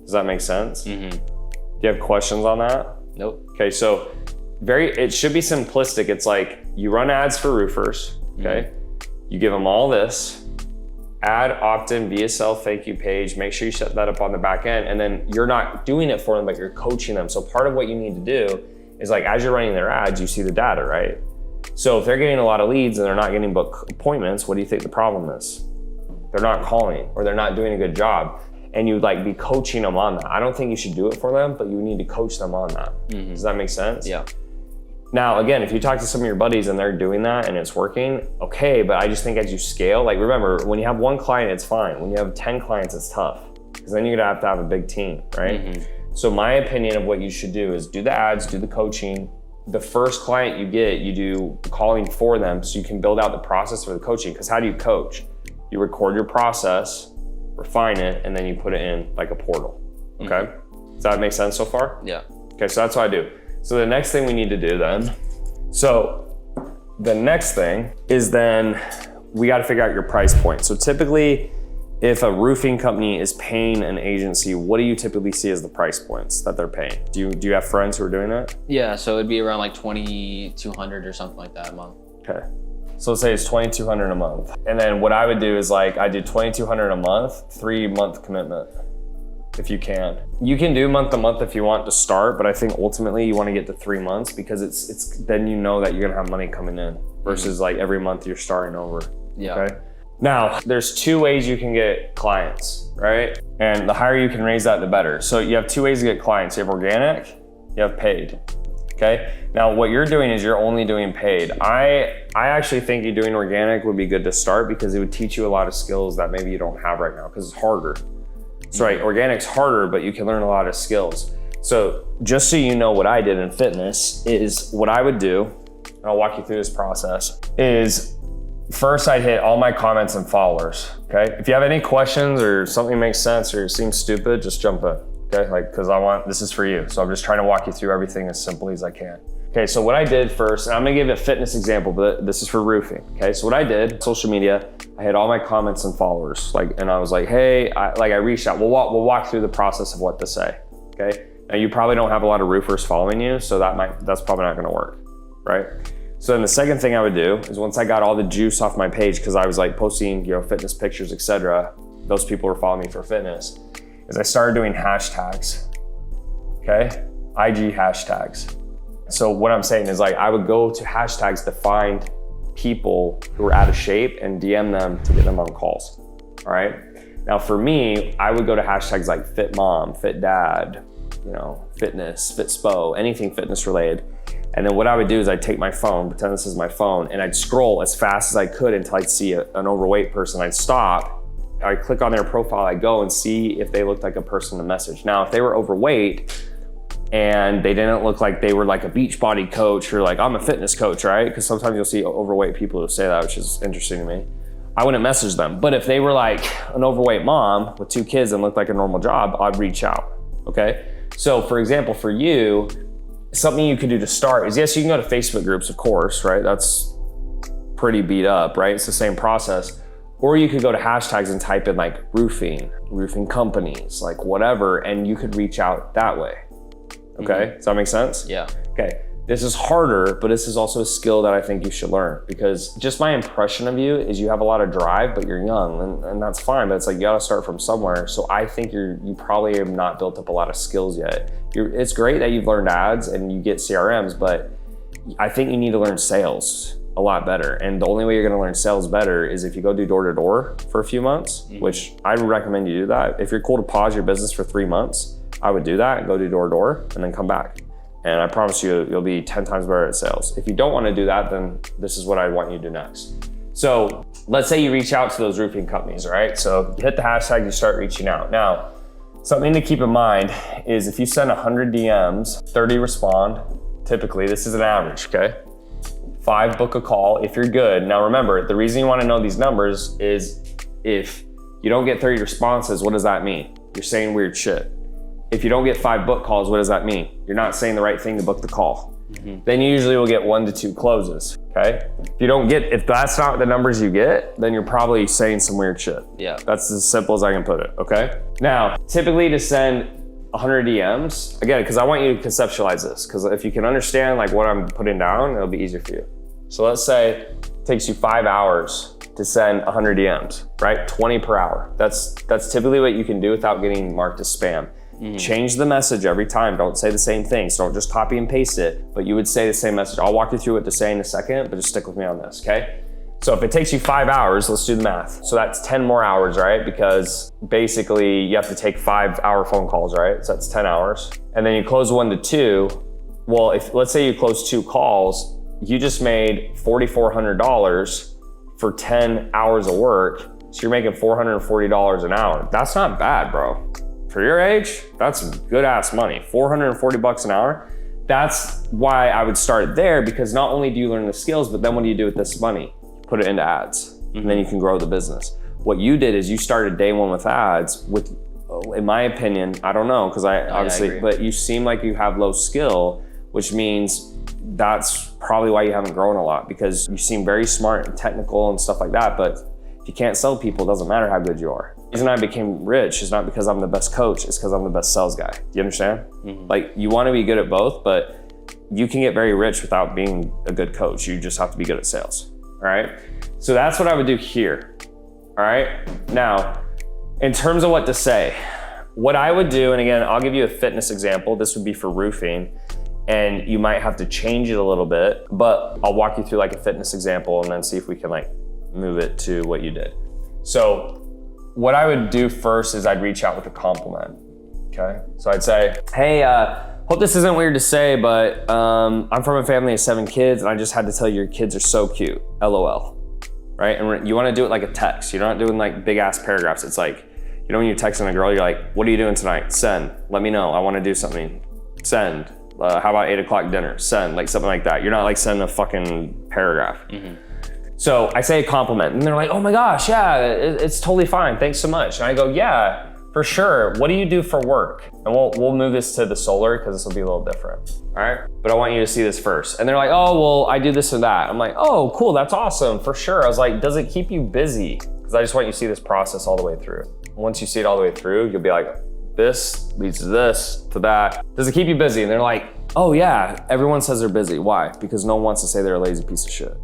Does that make sense? Do you have questions on that? Nope. Okay, so it should be simplistic. It's like you run ads for roofers, okay? You give them all this, add opt-in VSL thank you page, make sure you set that up on the back end, and then you're not doing it for them, but you're coaching them. So part of what you need to do is like, as you're running their ads, you see the data, right? So if they're getting a lot of leads and they're not getting book appointments, what do you think the problem is? They're not calling or they're not doing a good job. And you'd like be coaching them on that. I don't think you should do it for them, but you need to coach them on that. Does that make sense? Yeah. Now, again, if you talk to some of your buddies and they're doing that and it's working, okay, but I just think as you scale, like remember, when you have one client, it's fine. When you have 10 clients, it's tough because then you're gonna have to have a big team, right? So my opinion of what you should do is do the ads, do the coaching. The first client you get, you do calling for them so you can build out the process for the coaching. Because how do you coach? You record your process, refine it, and then you put it in like a portal, okay? Does that make sense so far? Yeah. Okay, so that's what I do. So the next thing we need to do then, so the next thing is then we got to figure out your price point. So typically, if a roofing company is paying an agency, what do you typically see as the price points that they're paying? Do you have friends who are doing that? Yeah, so it'd be around like 2,200 or something like that a month. Okay. So let's say it's 2,200 a month. And then what I would do is like, I do 2,200 a month, 3-month commitment, if you can. You can do month to month if you want to start, but I think ultimately you want to get to 3 months because it's then you know that you're gonna have money coming in versus like every month you're starting over. Yeah. Okay. Now, there's 2 ways you can get clients, right? And the higher you can raise that, the better. So you have 2 ways to get clients. You have organic, you have paid, okay? Now, what you're doing is you're only doing paid. I actually think you doing organic would be good to start because it would teach you a lot of skills that maybe you don't have right now because it's harder. So right, organic's harder, but you can learn a lot of skills. So just so you know what I did in fitness is what I would do, and I'll walk you through this process, is first I'd hit all my comments and followers, okay? If you have any questions or something makes sense or it seems stupid, just jump in, okay? Like, cause this is for you. So I'm just trying to walk you through everything as simply as I can. Okay, so what I did first, and I'm gonna give a fitness example, but this is for roofing, okay? So what I did, social media, I hit all my comments and followers, and I was like, hey, I reached out. We'll walk through the process of what to say, okay? Now you probably don't have a lot of roofers following you, so that's probably not gonna work, right? So then the second thing I would do is once I got all the juice off my page, because I was like posting, fitness pictures, etc. Those people were following me for fitness, is I started doing hashtags, okay? IG hashtags. So what I'm saying is like, I would go to hashtags to find people who are out of shape and DM them to get them on calls, all right? Now for me, I would go to hashtags like fit mom, fit dad, fitness, fit spo, anything fitness related. And then what I would do is I'd take my phone, pretend this is my phone, and I'd scroll as fast as I could until I'd see an overweight person. I'd stop, I'd click on their profile, I'd go and see if they looked like a person to message. Now, if they were overweight and they didn't look like they were like a beach body coach or like I'm a fitness coach, right? Because sometimes you'll see overweight people who say that, which is interesting to me. I wouldn't message them. But if they were like an overweight mom with 2 kids and looked like a normal job, I'd reach out, okay? So for example, for you, something you could do to start is, yes, you can go to Facebook groups, of course, right? That's pretty beat up, right? It's the same process. Or you could go to hashtags and type in like roofing companies, like whatever, and you could reach out that way. Okay, Does that make sense? Yeah. Okay, this is harder, but this is also a skill that I think you should learn because just my impression of you is you have a lot of drive, but you're young and that's fine, but it's like you gotta start from somewhere. So I think you probably have not built up a lot of skills yet. It's great that you've learned ads and you get CRMs, but I think you need to learn sales. a lot better. And the only way you're gonna learn sales better is if you go do door to door for a few months, which I would recommend you do that. If you're cool to pause your business for 3 months, I would do that and go do door to door and then come back. And I promise you, you'll be 10 times better at sales. If you don't wanna do that, then this is what I want you to do next. So let's say you reach out to those roofing companies, right? So you hit the hashtag, you start reaching out. Now, something to keep in mind is if you send 100 DMs, 30 respond, typically, this is an average, okay? 5 book a call if you're good. Now remember, the reason you wanna know these numbers is if you don't get 30 responses, what does that mean? You're saying weird shit. If you don't get 5 book calls, what does that mean? You're not saying the right thing to book the call. Then you usually will get 1 to 2 closes, okay? If that's not the numbers you get, then you're probably saying some weird shit. Yeah. That's as simple as I can put it, okay? Now, typically to send 100 DMs, again, because I want you to conceptualize this, because if you can understand like what I'm putting down, it'll be easier for you. So let's say it takes you 5 hours to send 100 DMs, right? 20 per hour. That's typically what you can do without getting marked as spam. Change the message every time. Don't say the same thing. So don't just copy and paste it, but you would say the same message. I'll walk you through what to say in a second, but just stick with me on this, okay? So if it takes you 5 hours, let's do the math. So that's 10 more hours, right? Because basically you have to take 5-hour phone calls, right? So that's 10 hours. And then you close 1 to 2. Well, if let's say you close 2 calls, you just made $4,400 for 10 hours of work. So you're making $440 an hour. That's not bad, bro. For your age, that's good ass money. 440 bucks an hour. That's why I would start there, because not only do you learn the skills, but then what do you do with this money? Put it into ads, and then you can grow the business. What you did is you started day 1 with ads with, in my opinion, I don't know, because obviously, but you seem like you have low skill, which means that's probably why you haven't grown a lot, because you seem very smart and technical and stuff like that, but if you can't sell people, it doesn't matter how good you are. The reason I became rich is not because I'm the best coach, it's because I'm the best sales guy. Do you understand? Like, you want to be good at both, but you can get very rich without being a good coach. You just have to be good at sales, all right? So that's what I would do here, all right? Now, in terms of what to say, what I would do, and again, I'll give you a fitness example. This would be for roofing, and you might have to change it a little bit, but I'll walk you through like a fitness example and then see if we can like move it to what you did. So what I would do first is I'd reach out with a compliment, okay? So I'd say, hey, hope this isn't weird to say, but I'm from a family of 7 kids, and I just had to tell you your kids are so cute, LOL, right? And you wanna do it like a text. You're not doing like big ass paragraphs. It's like, you know, when you're texting a girl, you're like, what are you doing tonight? Send, let me know, I wanna do something. Send, how about 8 o'clock dinner? Send, like something like that. You're not like sending a fucking paragraph. So I say a compliment, and they're like, oh my gosh, yeah, it's totally fine, thanks so much. And I go, yeah, for sure. What do you do for work? And we'll move this to the solar, because this will be a little different, all right? But I want you to see this first. And they're like, oh, well, I do this and that. I'm like, oh, cool, that's awesome, for sure. I was like, does it keep you busy? Because I just want you to see this process all the way through. Once you see it all the way through, you'll be like, this leads to this, to that. Does it keep you busy? And they're like, oh yeah, everyone says they're busy. Why? Because no one wants to say they're a lazy piece of shit.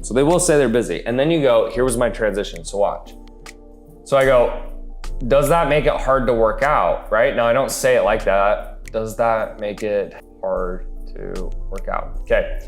So they will say they're busy. And then you go, here was my transition, so watch. So I go, does that make it hard to work out, right? Now I don't say it like that. Does that make it hard to work out? Okay.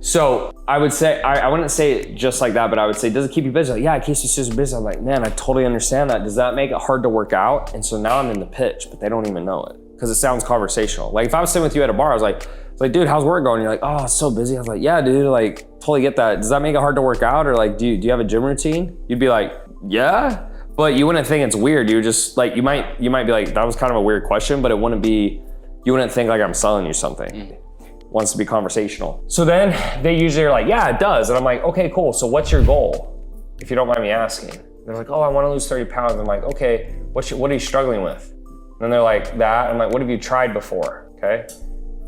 So I would say, I wouldn't say it just like that, but I would say, does it keep you busy? Like, yeah, in case you're super busy. I'm like, man, I totally understand that. Does that make it hard to work out? And so now I'm in the pitch, but they don't even know it, because it sounds conversational. Like if I was sitting with you at a bar, I was like, dude, how's work going? You're like, oh, it's so busy. I was like, yeah, dude, like totally get that. Does that make it hard to work out? Or like, do you have a gym routine? You'd be like, yeah, but you wouldn't think it's weird. You just like, you might be like, that was kind of a weird question, but it wouldn't be, you wouldn't think like I'm selling you something. Wants to be conversational. So then they usually are like, yeah, it does. And I'm like, okay, cool. So what's your goal? If you don't mind me asking. They're like, oh, I want to lose 30 pounds. I'm like, okay, what are you struggling with? And then they're like, that. I'm like, what have you tried before? Okay.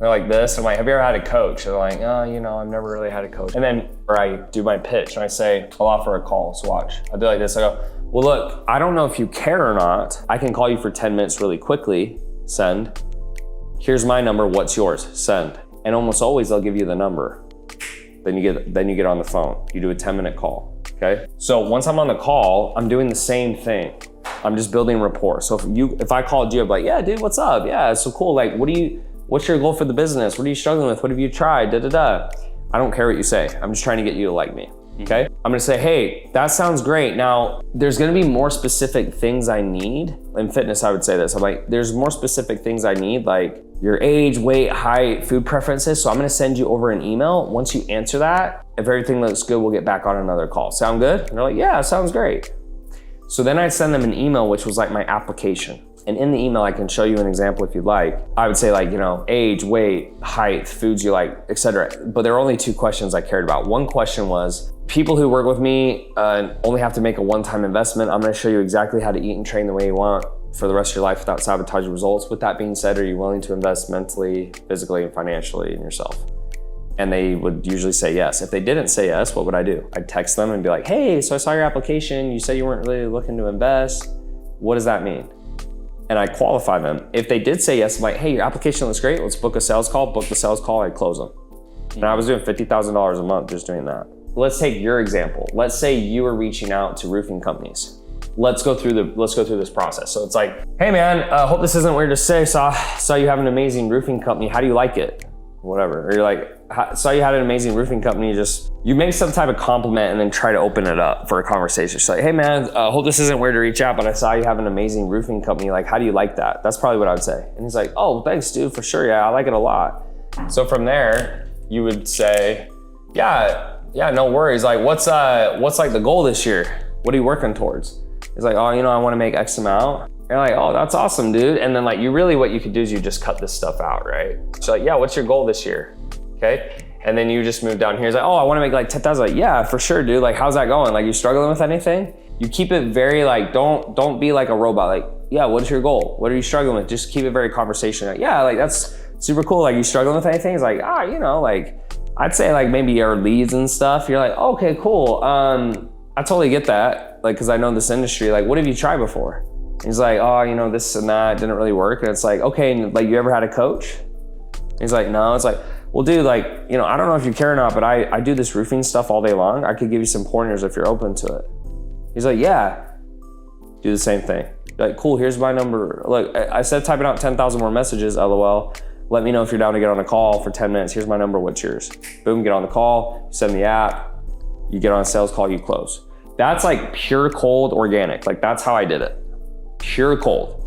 They're like this. I'm like, have you ever had a coach? They're like, oh, you know, I've never really had a coach. And then, or I do my pitch and I say, I'll offer a call, so watch. I do like this, I go, well, look, I don't know if you care or not. I can call you for 10 minutes really quickly, send. Here's my number, what's yours? Send. And almost always they'll give you the number. Then you get on the phone. You do a 10-minute call, okay? So once I'm on the call, I'm doing the same thing. I'm just building rapport. So if I called you, I'm like, yeah, dude, what's up? Yeah, it's so cool. Like, what's your goal for the business? What are you struggling with? What have you tried? Da, da, da. I don't care what you say. I'm just trying to get you to like me. Okay? I'm gonna say, hey, that sounds great. Now, there's gonna be more specific things I need. In fitness, I would say this. I'm like, there's more specific things I need, like your age, weight, height, food preferences. So I'm gonna send you over an email. Once you answer that, if everything looks good, we'll get back on another call. Sound good? And they're like, yeah, sounds great. So then I'd send them an email, which was like my application. And in the email, I can show you an example if you'd like. I would say like, age, weight, height, foods you like, etc. But there are only 2 questions I cared about. One question was, people who work with me only have to make a one-time investment. I'm gonna show you exactly how to eat and train the way you want for the rest of your life without sabotaging results. With that being said, are you willing to invest mentally, physically, and financially in yourself? And they would usually say yes. If they didn't say yes, what would I do? I'd text them and be like, hey, so I saw your application. You said you weren't really looking to invest. What does that mean? And I qualify them. If they did say yes, I'm like, hey, your application looks great. Let's book a sales call. Book the sales call, I'd close them. And I was doing $50,000 a month just doing that. Let's take your example. Let's say you were reaching out to roofing companies. Let's go through this process. So it's like, hey man, hope this isn't weird to say. Saw you have an amazing roofing company. How do you like it? Whatever. Or you're like, saw you had an amazing roofing company. You make some type of compliment and then try to open it up for a conversation. Just like, hey man, hope this isn't weird to reach out, but I saw you have an amazing roofing company. Like, how do you like that? That's probably what I would say. And he's like, oh, thanks dude, for sure. Yeah, I like it a lot. So from there, you would say, yeah, no worries. Like, what's like the goal this year? What are you working towards? He's like, oh, I want to make X amount. You're like, oh, that's awesome, dude. And then like, what you could do is you just cut this stuff out, right? So like, yeah, what's your goal this year? Okay. And then you just move down here. He's like, oh, I want to make like 10,000. Like, yeah, for sure, dude. Like, how's that going? Like, you struggling with anything? You keep it very like, don't be like a robot. Like, yeah, what is your goal? What are you struggling with? Just keep it very conversational. Like, yeah, like that's super cool. Like, you struggling with anything? He's like, like, I'd say like maybe your leads and stuff. You're like, oh, okay, cool. I totally get that. Like, cause I know this industry. Like, what have you tried before? He's like, oh, this and that didn't really work. And it's like, okay, like you ever had a coach? He's like, no. It's like, well, dude, like, I don't know if you care or not, but I do this roofing stuff all day long. I could give you some pointers if you're open to it. He's like, yeah, do the same thing. Like, cool, here's my number. Look, I said typing out 10,000 more messages, LOL. Let me know if you're down to get on a call for 10 minutes. Here's my number, what's yours? Boom, get on the call, send the app, you get on a sales call, you close. That's like pure cold organic. Like, that's how I did it. Pure cold.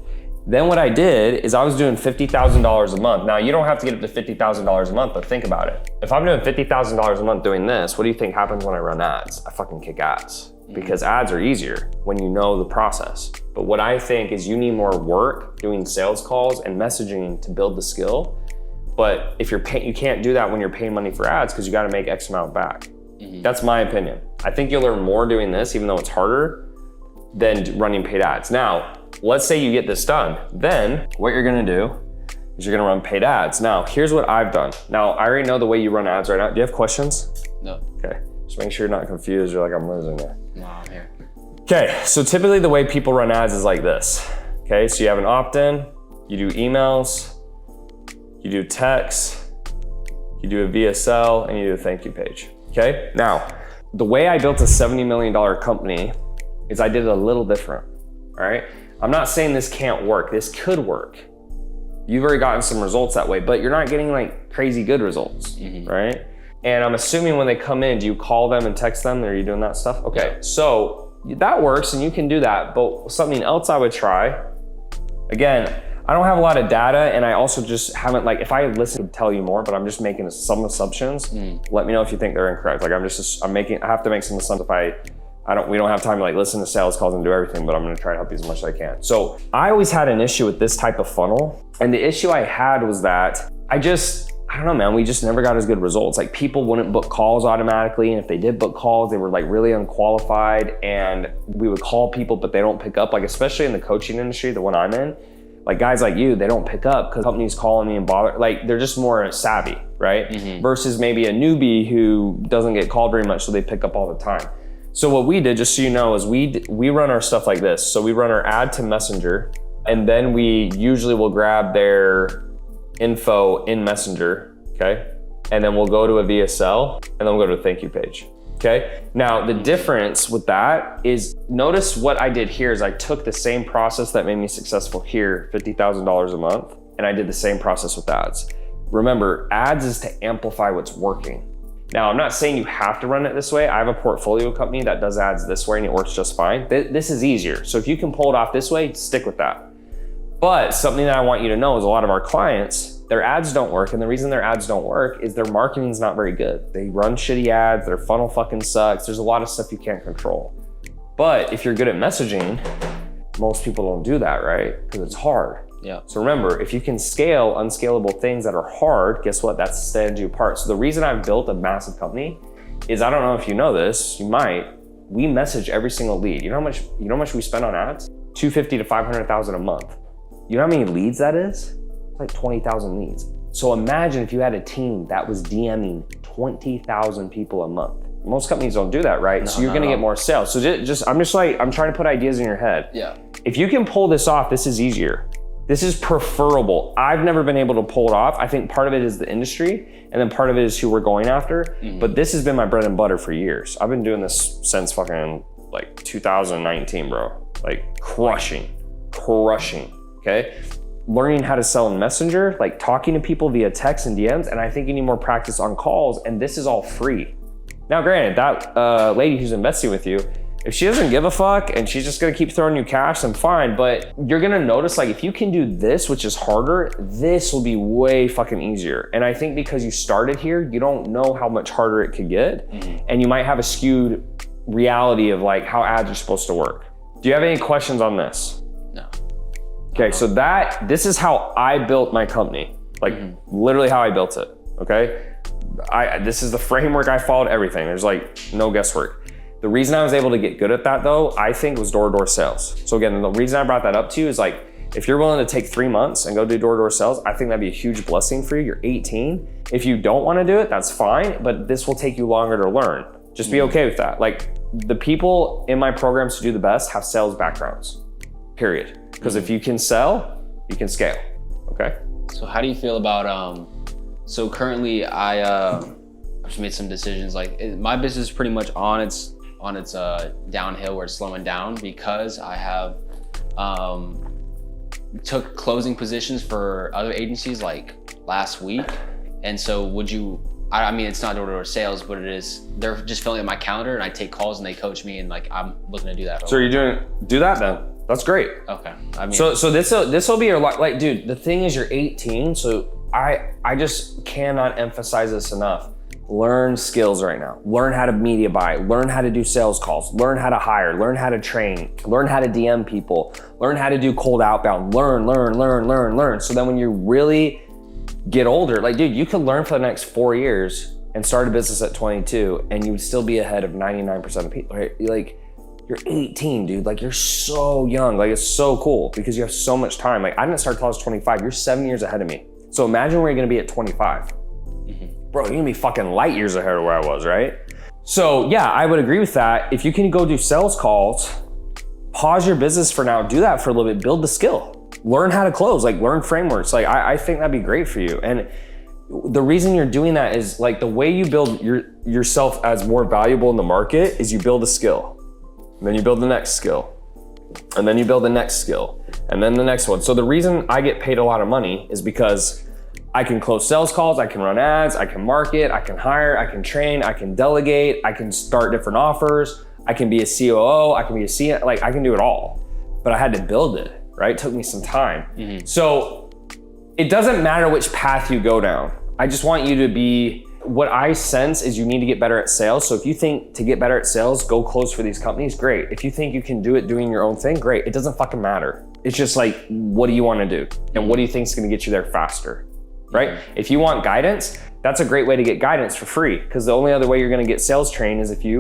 Then what I did is I was doing $50,000 a month. Now you don't have to get up to $50,000 a month, but think about it. If I'm doing $50,000 a month doing this, what do you think happens when I run ads? I fucking kick ads because ads are easier when you know the process. But what I think is you need more work doing sales calls and messaging to build the skill. But if you can't do that when you're paying money for ads because you got to make X amount back. That's my opinion. I think you'll learn more doing this, even though it's harder than running paid ads. Now, let's say you get this done. Then what you're gonna do is you're gonna run paid ads. Now, here's what I've done. Now, I already know the way you run ads right now. Do you have questions? No. Okay, just make sure you're not confused. You're like, I'm losing you. No, I'm here. Okay, so typically the way people run ads is like this. Okay, so you have an opt-in, you do emails, you do texts, you do a VSL, and you do a thank you page. Okay, now, the way I built a $70 million company is I did it a little different, all right? I'm not saying this can't work. This could work. You've already gotten some results that way, but you're not getting like crazy good results, right? And I'm assuming when they come in, do you call them and text them? Are you doing that stuff? Okay, yeah. So that works and you can do that, but something else I would try, again, I don't have a lot of data and I also just haven't, like, if I listen to tell you more, but I'm just making some assumptions, let me know if you think they're incorrect. Like I have to make some assumptions we don't have time to like listen to sales calls and do everything, but I'm gonna try to help you as much as I can. So I always had an issue with this type of funnel. And the issue I had was that I don't know, man, we just never got as good results. Like people wouldn't book calls automatically. And if they did book calls, they were like really unqualified and we would call people, but they don't pick up. Like, especially in the coaching industry, the one I'm in, like guys like you, they don't pick up because companies calling me and bother, like they're just more savvy, right? Versus maybe a newbie who doesn't get called very much, so they pick up all the time. So what we did, just so you know, is we run our stuff like this. So we run our ad to Messenger, and then we usually will grab their info in Messenger, okay? And then we'll go to a VSL, and then we'll go to a thank you page, okay? Now, the difference with that is, notice what I did here is I took the same process that made me successful here, $50,000 a month, and I did the same process with ads. Remember, ads is to amplify what's working. Now, I'm not saying you have to run it this way. I have a portfolio company that does ads this way and it works just fine. This is easier. So if you can pull it off this way, stick with that. But something that I want you to know is a lot of our clients, their ads don't work. And the reason their ads don't work is their marketing's not very good. They run shitty ads, their funnel fucking sucks. There's a lot of stuff you can't control. But if you're good at messaging, most people don't do that, right? Because it's hard. Yeah. So remember, if you can scale unscalable things that are hard, guess what? That stands you apart. So the reason I've built a massive company is, I don't know if you know this, you might, we message every single lead. You know how much we spend on ads? $250,000 to $500,000 a month. You know how many leads that is? It's like 20,000 leads. So imagine if you had a team that was DMing 20,000 people a month. Most companies don't do that, right? No, so you're gonna get more sales. So I'm trying to put ideas in your head. Yeah. If you can pull this off, this is easier. This is preferable. I've never been able to pull it off. I think part of it is the industry, and then part of it is who we're going after. But this has been my bread and butter for years. I've been doing this since fucking like 2019, bro. Like crushing, okay? Learning how to sell in Messenger, like talking to people via text and DMs, and I think you need more practice on calls, and this is all free. Now, granted, that lady who's investing with you, if she doesn't give a fuck and she's just gonna keep throwing you cash, then fine. But you're gonna notice, like, if you can do this, which is harder, this will be way fucking easier. And I think because you started here, you don't know how much harder it could get. And you might have a skewed reality of like how ads are supposed to work. Do you have any questions on this? No. Okay, so this is how I built my company. Like literally how I built it, okay? This is the framework I followed, everything. There's like no guesswork. The reason I was able to get good at that though, I think, was door-to-door sales. So again, the reason I brought that up to you is like, if you're willing to take 3 months and go do door-to-door sales, I think that'd be a huge blessing for you. You're 18. If you don't want to do it, that's fine, but this will take you longer to learn. Just be okay with that. Like, the people in my programs who do the best have sales backgrounds, period. Because if you can sell, you can scale, okay? So how do you feel about, so currently I've just made some decisions. Like my business is pretty much on its downhill, where it's slowing down, because I have took closing positions for other agencies like last week. And so I mean, it's not door-to-door sales, but they're just filling up my calendar, and I take calls and they coach me, and like, I'm looking to do that. So do that then. That's great. Okay. I mean, so this will be your, like, dude, the thing is you're 18. So I just cannot emphasize this enough. Learn skills right now. Learn how to media buy, learn how to do sales calls, learn how to hire, learn how to train, learn how to DM people, learn how to do cold outbound, learn. So then when you really get older, like, dude, you could learn for the next 4 years and start a business at 22 and you would still be ahead of 99% of people, right? Like, you're 18, dude. Like, you're so young. Like, it's so cool because you have so much time. Like, I didn't start till I was 25. You're 7 years ahead of me. So imagine where you're gonna be at 25. Bro, you're gonna be fucking light years ahead of where I was, right? So yeah, I would agree with that. If you can go do sales calls, pause your business for now, do that for a little bit, build the skill. Learn how to close, like learn frameworks. Like I think that'd be great for you. And the reason you're doing that is like the way you build yourself as more valuable in the market is you build a skill. And then you build the next skill. And then you build the next skill. And then the next one. So the reason I get paid a lot of money is because I can close sales calls, I can run ads, I can market, I can hire, I can train, I can delegate, I can start different offers, I can be a COO, I can be a CM, like I can do it all. But I had to build it, right? It took me some time. So it doesn't matter which path you go down. I just want you to be, what I sense is you need to get better at sales. So if you think to get better at sales, go close for these companies, great. If you think you can do it doing your own thing, great. It doesn't fucking matter. It's just like, what do you want to do? And what do you think is going to get you there faster? Right? If you want guidance, that's a great way to get guidance for free, because the only other way you're going to get sales trained is if you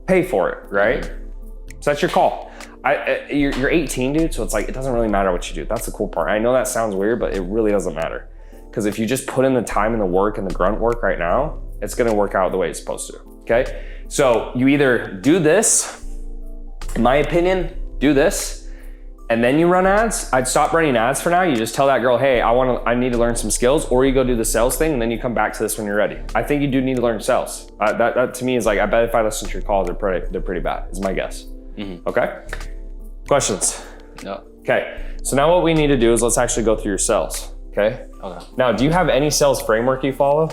pay for it, right? So that's your call. You're 18, dude, so it's like, it doesn't really matter what you do. That's the cool part. I know that sounds weird, but it really doesn't matter. Because if you just put in the time and the work and the grunt work right now, it's going to work out the way it's supposed to, okay? So you either do this, in my opinion, do this, and then you run ads. I'd stop running ads for now. You just tell that girl, hey, I need to learn some skills, or you go do the sales thing and then you come back to this when you're ready. I think you do need to learn sales. That to me is like, I bet if I listen to your calls, they're pretty bad, is my guess. Okay? Questions? No. Okay, so now what we need to do is let's actually go through your sales, okay? Okay. Now, do you have any sales framework you follow?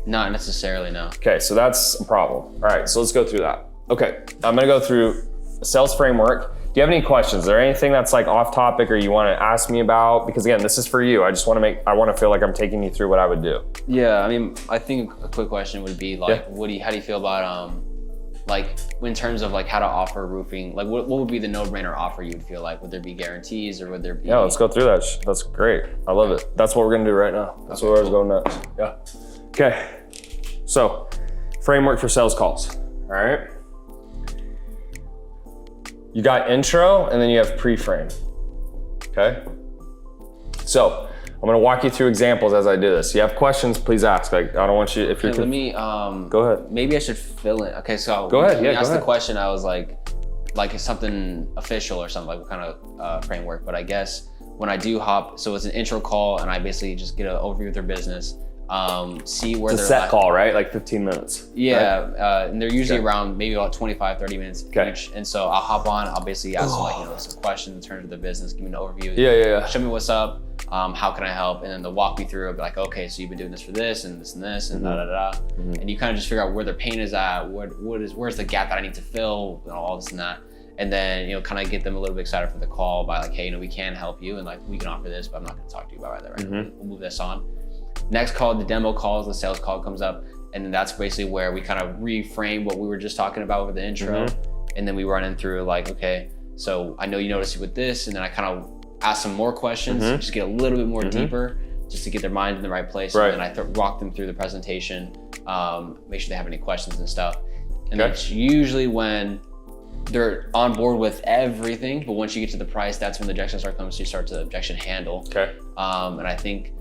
Not necessarily, no. Okay, so that's a problem. All right, so let's go through that. Okay, I'm gonna go through a sales framework. Do you have any questions? Is there anything that's like off topic or you want to ask me about? Because again, this is for you. I just want to feel like I'm taking you through what I would do. Yeah, I mean, I think a quick question would be like, how do you feel about like in terms of like how to offer roofing? Like, what would be the no-brainer offer you would feel like? Would there be guarantees or would there be? Yeah, let's go through that. That's great. I love it. That's what we're gonna do right now. That's where I was going next. Yeah. Okay. So, framework for sales calls. All right. You got intro and then you have pre-frame. Okay. So I'm gonna walk you through examples as I do this. You have questions, please ask. Like I don't want you if you're. Let me. Go ahead. Maybe I should fill in. Okay, so go ahead. When Yeah. you asked go the ahead. question, I was like it's something official or something, like what kind of framework? But I guess when I do hop, so it's an intro call, and I basically just get an overview of their business. See where It's a they're set call, right? Like 15 minutes. Yeah, right? And they're usually around maybe about 25, 30 minutes Okay. each. And so I'll hop on, I'll basically ask them like, some questions in terms of the business, give me an overview. Yeah. Show me what's up, how can I help? And then they'll walk me through, I'll be like, okay, so you've been doing this for this and this and this and And you kind of just figure out where their pain is at, where's the gap that I need to fill, all this and that. And then, kind of get them a little bit excited for the call by like, hey, we can help you and like, we can offer this, but I'm not gonna talk to you about that right now. We'll move this on. Next call, the demo calls, the sales call comes up, and then that's basically where we kind of reframe what we were just talking about with the intro, and then we run in through like, okay, so I know you noticed it with this, and then I kind of ask some more questions, just get a little bit more deeper, just to get their mind in the right place, and then I walk them through the presentation, make sure they have any questions and stuff, and that's usually when they're on board with everything, but once you get to the price, that's when the objection comes, so you start to objection handle. Okay. And I think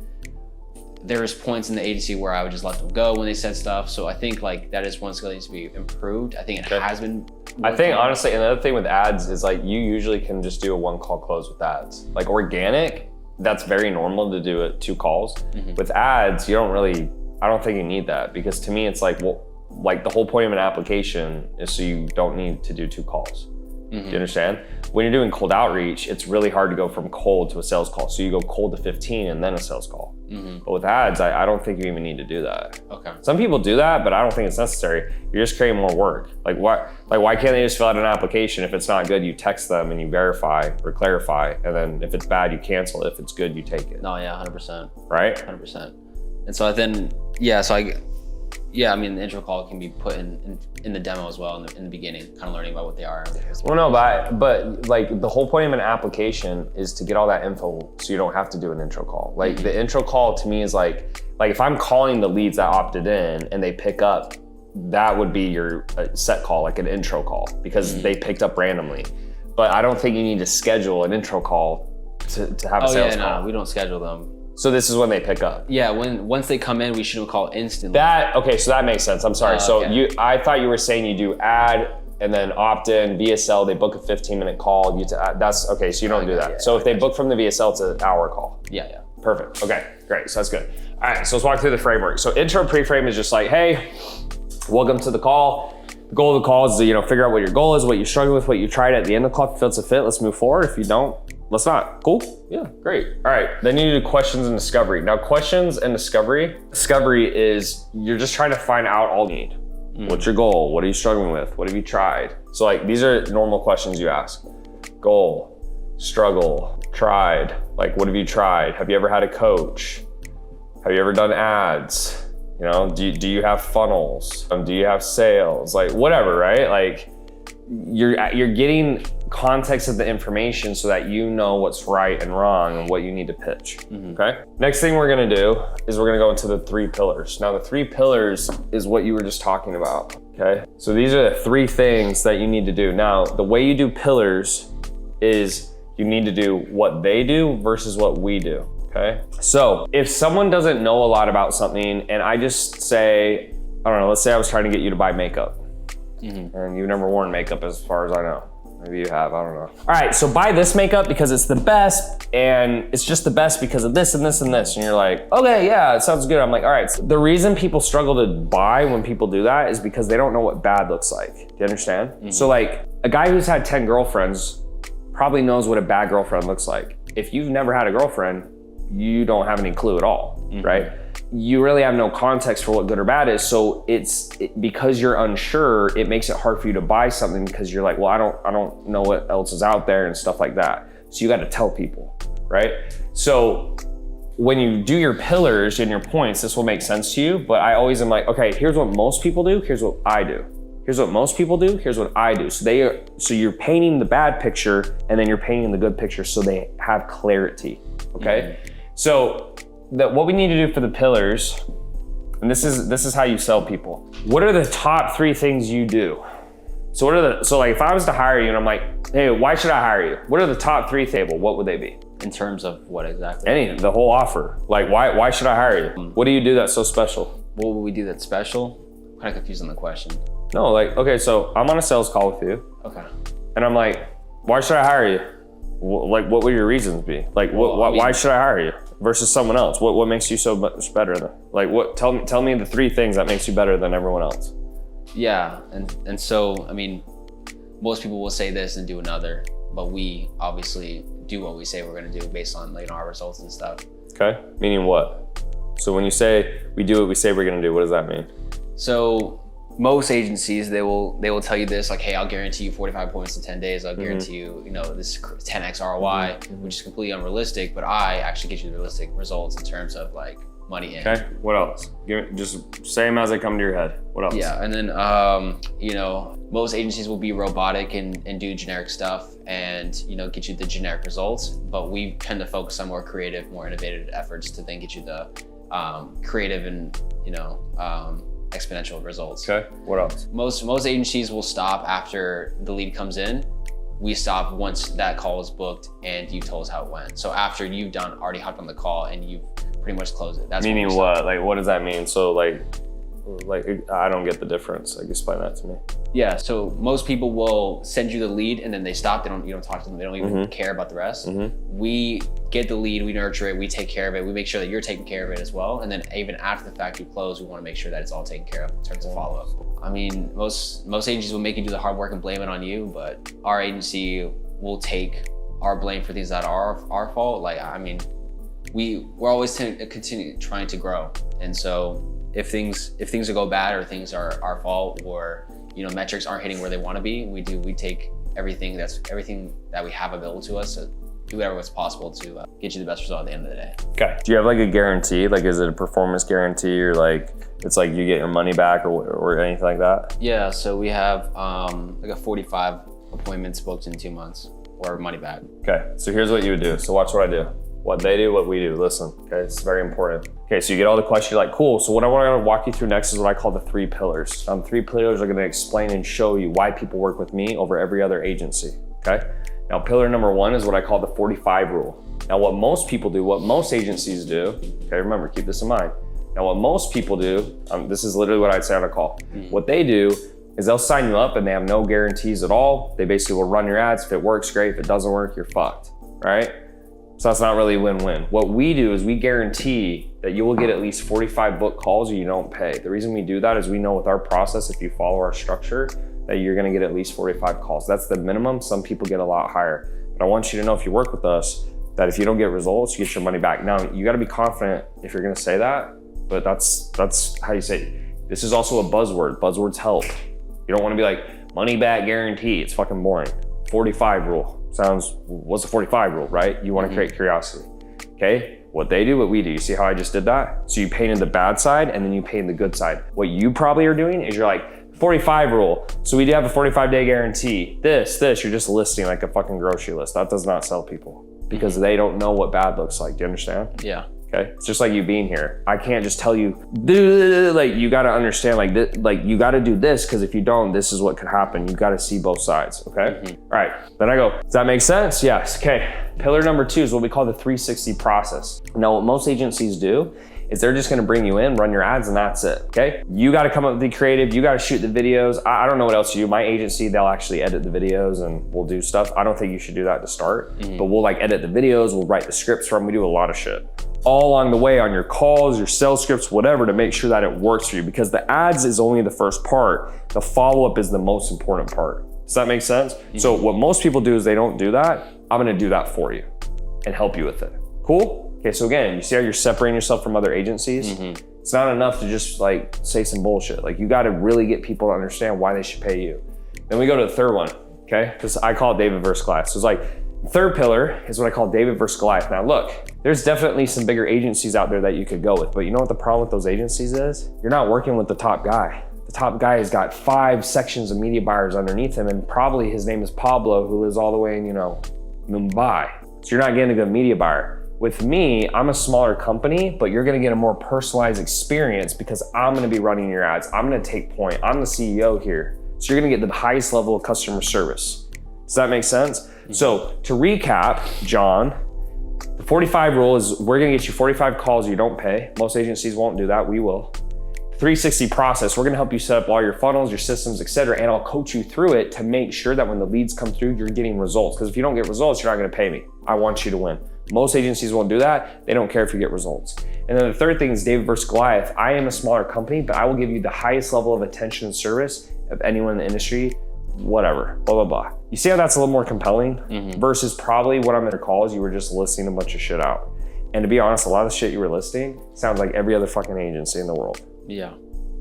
there's points in the agency where I would just let them go when they said stuff. So I think like that is one skill that needs to be improved. I think it has been. I think honestly, another thing with ads is like you usually can just do a one call close with ads. Like organic, that's very normal to do it 2 calls. With ads, I don't think you need that because to me it's like, well, like the whole point of an application is so you don't need to do 2 calls. Do you understand? When you're doing cold outreach, it's really hard to go from cold to a sales call. So you go cold to 15 and then a sales call. But with ads, I don't think you even need to do that. Okay. Some people do that, but I don't think it's necessary. You're just creating more work. Like why can't they just fill out an application? If it's not good, you text them and you verify or clarify. And then if it's bad, you cancel it. If it's good, you take it. No, yeah, 100%. Right? 100%. And so then, I mean, the intro call can be put in the demo as well in the beginning, kind of learning about what they are. Well, no, but like the whole point of an application is to get all that info so you don't have to do an intro call. Like the intro call to me is like if I'm calling the leads that opted in and they pick up, that would be your set call, like an intro call because they picked up randomly. But I don't think you need to schedule an intro call to have a sales call. No, we don't schedule them. So this is when they pick up. Yeah, once they come in, we should call instantly. Okay, so that makes sense. I'm sorry. I thought you were saying you do ad and then opt in VSL. They book a 15-minute call. That's okay. So you don't do that. Yeah, so if they book from the VSL, it's an hour call. Yeah. Perfect. Okay, great. So that's good. All right. So let's walk through the framework. So intro pre-frame is just like, hey, welcome to the call. The goal of the call is to figure out what your goal is, what you're struggling with, what you tried at the end of the call. If it's a fit, let's move forward. If you don't, let's not. Cool? Yeah, great. All right, then you do questions and discovery. Now questions and discovery is you're just trying to find out all you need. What's your goal? What are you struggling with? What have you tried? So like these are normal questions you ask. Goal, struggle, tried. Like what have you tried? Have you ever had a coach? Have you ever done ads? Do you have funnels? Do you have sales? Like whatever, right? Like you're getting context of the information so that you know what's right and wrong and what you need to pitch, okay? Next thing we're gonna do is we're gonna go into the 3 pillars. Now the 3 pillars is what you were just talking about, okay? So these are the 3 things that you need to do. Now, the way you do pillars is you need to do what they do versus what we do, okay? So if someone doesn't know a lot about something and I just say, I don't know, let's say I was trying to get you to buy makeup and you've never worn makeup as far as I know. Maybe you have, I don't know. All right, so buy this makeup because it's the best and it's just the best because of this and this and this. And you're like, okay, yeah, it sounds good. I'm like, all right. So the reason people struggle to buy when people do that is because they don't know what bad looks like. Do you understand? So like a guy who's had 10 girlfriends probably knows what a bad girlfriend looks like. If you've never had a girlfriend, you don't have any clue at all, right? You really have no context for what good or bad is. So because you're unsure, it makes it hard for you to buy something because you're like, well, I don't know what else is out there and stuff like that. So you got to tell people, right? So when you do your pillars and your points, this will make sense to you. But I always am like, okay, here's what most people do. Here's what I do. Here's what most people do. Here's what I do. So you're painting the bad picture and then you're painting the good picture so they have clarity. Okay. So what we need to do for the pillars, and this is how you sell people. What are the top 3 things you do? So like if I was to hire you and I'm like, hey, why should I hire you? What are the top 3 table? What would they be? In terms of what exactly? Anything, the whole offer. Like why should I hire you? What do you do that's so special? What would we do that's special? I'm kind of confused on the question. No, like, okay, so I'm on a sales call with you. Okay. And I'm like, why should I hire you? Like, what would your reasons be? Like, why should I hire you versus someone else? What makes you so much better than, like, tell me the 3 things that makes you better than everyone else. Yeah, and so, I mean, most people will say this and do another, but we obviously do what we say we're gonna do based on, like, our results and stuff. Okay, meaning what? So when you say we do what we say we're gonna do, what does that mean? So most agencies, they will tell you this, like, hey, I'll guarantee you 45 points in 10 days. I'll guarantee you, this 10x ROI, which is completely unrealistic, but I actually get you the realistic results in terms of like money in. Okay, what else? Just say them as they come to your head. What else? Yeah, and then, most agencies will be robotic and do generic stuff and, get you the generic results, but we tend to focus on more creative, more innovative efforts to then get you the creative and, exponential results. Okay, what else? Most agencies will stop after the lead comes in. We stop once that call is booked and you told us how it went. So after you've already hopped on the call and you've pretty much closed it. That's meaning what? Like, what does that mean? So like I don't get the difference. Like, explain that to me. Yeah, so most people will send you the lead and then they stop. You don't talk to them. They don't even care about the rest. We get the lead, we nurture it, we take care of it. We make sure that you're taking care of it as well. And then even after the fact you close, we want to make sure that it's all taken care of in terms of follow-up. I mean, most agencies will make you do the hard work and blame it on you, but our agency will take our blame for things that are our fault. Like, I mean, we're always continue trying to grow. And so if things go bad or things are our fault or metrics aren't hitting where they want to be, we take everything that we have available to us to do whatever is possible to get you the best result at the end of the day. Okay. Do you have like a guarantee? Like, is it a performance guarantee or like it's like you get your money back or anything like that? Yeah. So we have like a 45 appointments booked in 2 months or money back. Okay. So here's what you would do. So watch what I do. What they do, what we do. Listen, okay, it's very important. Okay, so you get all the questions, you're like, cool. So what I want to walk you through next is what I call the 3 pillars. 3 pillars are going to explain and show you why people work with me over every other agency, okay? Now, pillar number 1 is what I call the 45 rule. Now, what most people do, what most agencies do, okay, remember, keep this in mind. Now, what most people do, this is literally what I'd say on a call. What they do is they'll sign you up and they have no guarantees at all. They basically will run your ads. If it works, great. If it doesn't work, you're fucked, right? So that's not really a win-win. What we do is we guarantee that you will get at least 45 book calls or you don't pay. The reason we do that is we know with our process, if you follow our structure, that you're gonna get at least 45 calls. That's the minimum. Some people get a lot higher. But I want you to know if you work with us, that if you don't get results, you get your money back. Now, you gotta be confident if you're gonna say that, but that's how you say it. This is also a buzzword. Buzzwords help. You don't wanna be like, money back guarantee. It's fucking boring. 45 rule. What's the 45 rule, right? You want to create curiosity, okay? What they do, what we do. You see how I just did that? So you painted the bad side and then you painted the good side. What you probably are doing is you're like, 45 rule. So we do have a 45-day guarantee. This, you're just listing like a fucking grocery list. That does not sell people because they don't know what bad looks like. Do you understand? Yeah. Okay, it's just like you being here. I can't just tell you, like you gotta understand, like you gotta do this because if you don't, this is what could happen. You gotta see both sides, okay? All right, then I go, does that make sense? Yes, okay. Pillar number 2 is what we call the 360 process. Now, what most agencies do is they're just gonna bring you in, run your ads, and that's it, okay? You gotta come up with the creative, you gotta shoot the videos. I don't know what else you do. My agency, they'll actually edit the videos and we'll do stuff. I don't think you should do that to start, but we'll like edit the videos, we'll write the scripts for them, we do a lot of shit. All along the way on your calls, your sales scripts, whatever, to make sure that it works for you because the ads is only the first part. The follow-up is the most important part. Does that make sense? So what most people do is they don't do that. I'm gonna do that for you and help you with it. Cool? Okay, so again, you see how you're separating yourself from other agencies? It's not enough to just like say some bullshit. Like you gotta really get people to understand why they should pay you. Then we go to the third one, okay? Because I call it David versus Goliath. So it's like, third pillar is what I call David versus Goliath. Now look, there's definitely some bigger agencies out there that you could go with, but you know what the problem with those agencies is? You're not working with the top guy. The top guy has got 5 sections of media buyers underneath him, and probably his name is Pablo, who lives all the way in, Mumbai. So you're not getting a good media buyer. With me, I'm a smaller company, but you're gonna get a more personalized experience because I'm gonna be running your ads. I'm gonna take point. I'm the CEO here. So you're gonna get the highest level of customer service. Does that make sense? So to recap, John, the 45 rule is we're gonna get you 45 calls you don't pay. Most agencies won't do that, we will. 360 process, we're gonna help you set up all your funnels, your systems, etc., and I'll coach you through it to make sure that when the leads come through, you're getting results. Because if you don't get results, you're not gonna pay me. I want you to win. Most agencies won't do that. They don't care if you get results. And then the third thing is David versus Goliath. I am a smaller company, but I will give you the highest level of attention and service of anyone in the industry, whatever, blah, blah, blah. You see how that's a little more compelling versus probably what I'm gonna call is you were just listing a bunch of shit out. And to be honest, a lot of the shit you were listing sounds like every other fucking agency in the world. Yeah.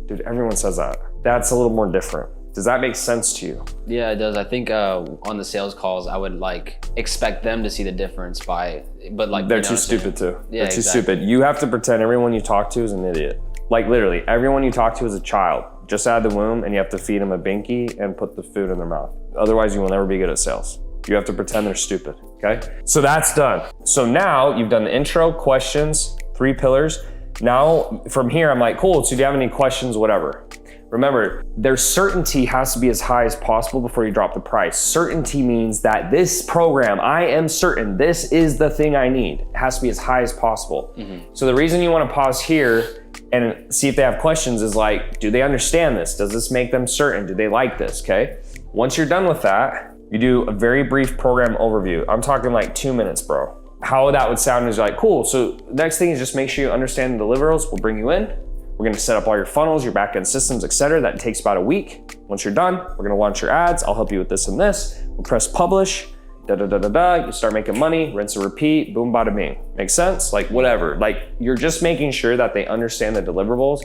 Dude, everyone says that. That's a little more different. Does that make sense to you? Yeah, it does. I think on the sales calls, I would like expect them to see the difference but like they're too stupid too. Yeah, they're too stupid. You have to pretend everyone you talk to is an idiot. Like literally, everyone you talk to is a child just out of the womb, and you have to feed them a binky and put the food in their mouth. Otherwise, you will never be good at sales. You have to pretend they're stupid, okay? So that's done. So now you've done the intro, questions, 3 pillars. Now, from here, I'm like, cool, so do you have any questions, whatever. Remember, their certainty has to be as high as possible before you drop the price. Certainty means that this program, I am certain this is the thing I need. It has to be as high as possible. So the reason you wanna pause here and see if they have questions is like, do they understand this? Does this make them certain? Do they like this, okay? Once you're done with that, you do a very brief program overview. I'm talking like 2 minutes, bro. How that would sound is like, cool, so next thing is just make sure you understand the deliverables. We'll bring you in. We're gonna set up all your funnels, your backend systems, etc. That takes about a week. Once you're done, we're gonna launch your ads. I'll help you with this and this. We'll press publish, you start making money, rinse and repeat, boom, bada bing. Make sense? Like whatever. Like you're just making sure that they understand the deliverables.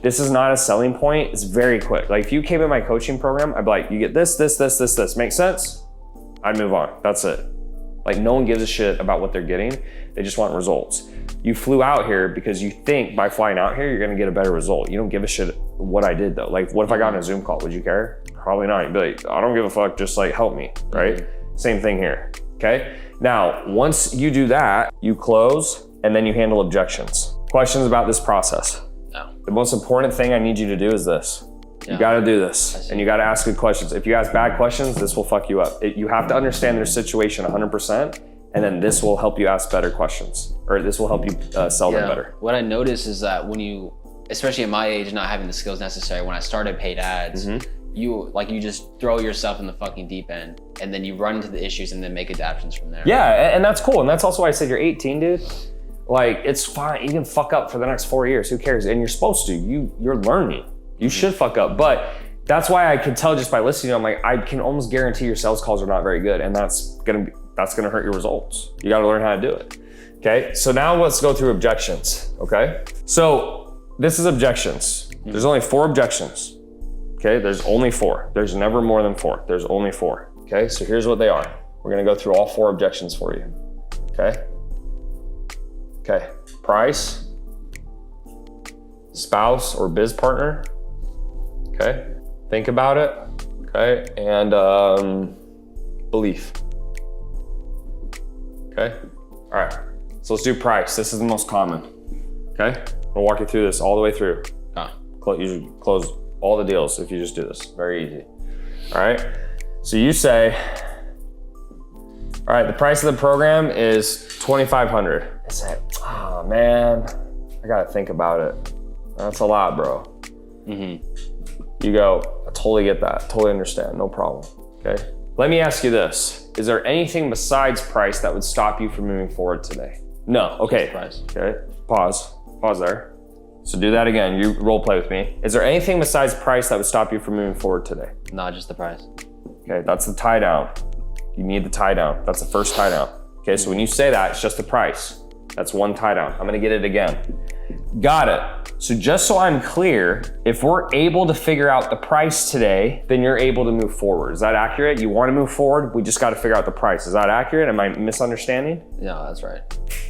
This is not a selling point, it's very quick. Like if you came in my coaching program, I'd be like, you get this, this, this, this, this. Make sense? I'd move on, that's it. Like no one gives a shit about what they're getting. They just want results. You flew out here because you think by flying out here, you're gonna get a better result. You don't give a shit what I did though. Like what if I got on a Zoom call, would you care? Probably not. You'd be like, I don't give a fuck, just like help me, right? Same thing here, okay? Now, once you do that, you close and then you handle objections. Questions about this process. No. The most important thing I need you to do is this. You gotta do this, and you gotta ask good questions. If you ask bad questions, this will fuck you up. You have to understand their situation 100%, and then this will help you ask better questions, or this will help you sell them better. What I noticed is that when you, especially at my age, not having the skills necessary, when I started paid ads, you just throw yourself in the fucking deep end, and then you run into the issues and then make adaptations from there. Yeah, and that's cool, and that's also why I said you're 18, dude. Like, it's fine, you can fuck up for the next 4 years, who cares? And you're supposed to, you're learning. You should fuck up, but that's why I could tell just by listening. I'm like, I can almost guarantee your sales calls are not very good, and that's gonna hurt your results. You got to learn how to do it. Okay, so now let's go through objections. Okay, so this is objections. There's only 4 objections. Okay, there's only 4. There's never more than 4. There's only 4. Okay, so here's what they are. We're gonna go through all 4 objections for you. Okay. Okay, price, spouse or biz partner. Okay, think about it, okay, and belief, okay? All right, so let's do price. This is the most common, okay? I'll walk you through this all the way through. Usually close all the deals if you just do this, very easy. All right, so you say, all right, the price of the program is $2,500. I say, oh man, I gotta think about it. That's a lot, bro. You go, I totally get that, totally understand, no problem, okay? Let me ask you this. Is there anything besides price that would stop you from moving forward today? No, okay. Price. Okay, pause there. So do that again, you role play with me. Is there anything besides price that would stop you from moving forward today? Not just the price. Okay, that's the tie down. You need the tie down, that's the first tie down. Okay, so when you say that, it's just the price. That's one tie down. I'm gonna get it again. Got it. So just so I'm clear, if we're able to figure out the price today, then you're able to move forward. Is that accurate? You wanna move forward, we just gotta figure out the price. Is that accurate? Am I misunderstanding? No, that's right.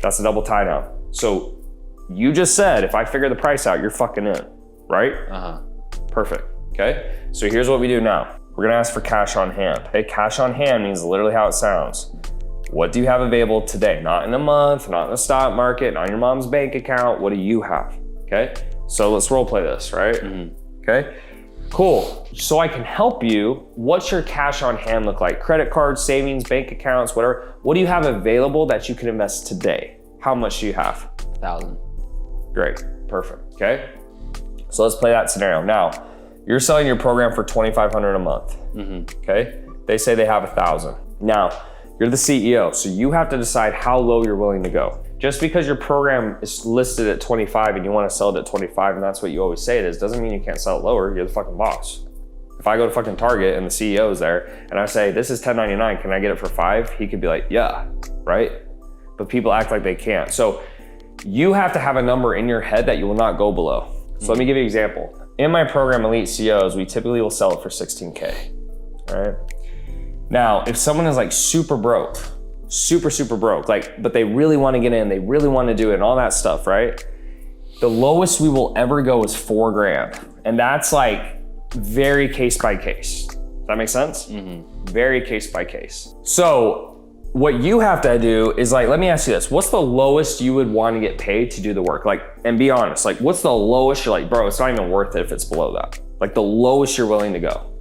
That's a double tie down. So you just said, if I figure the price out, you're fucking in, right? Perfect, okay? So here's what we do now. We're gonna ask for cash on hand. Okay, cash on hand means literally how it sounds. What do you have available today? Not in a month, not in the stock market, not in your mom's bank account. What do you have? Okay, so let's role play this, right? Okay, cool. So I can help you. What's your cash on hand look like? Credit cards, savings, bank accounts, whatever. What do you have available that you can invest today? How much do you have? 1,000. Great, perfect, okay? So let's play that scenario. Now, you're selling your program for $2,500 a month, okay? They say they have 1,000. Now, you're the CEO, so you have to decide how low you're willing to go. Just because your program is listed at 25 and you want to sell it at 25 and that's what you always say it is, doesn't mean you can't sell it lower. You're the fucking boss. If I go to fucking Target and the CEO is there and I say, this is $10.99, can I get it for $5? He could be like, yeah, right? But people act like they can't. So you have to have a number in your head that you will not go below. So let me give you an example. In my program, Elite CEOs, we typically will sell it for 16K, all right? Now, if someone is like super broke, super broke, like, but they really want to get in, they really want to do it and all that stuff, right? The lowest we will ever go is $4,000. And that's like very case by case. Does that make sense? Very case by case. So what you have to do is like, let me ask you this. What's the lowest you would want to get paid to do the work? Like, and be honest, like what's the lowest you're like, bro, it's not even worth it if it's below that. Like the lowest you're willing to go.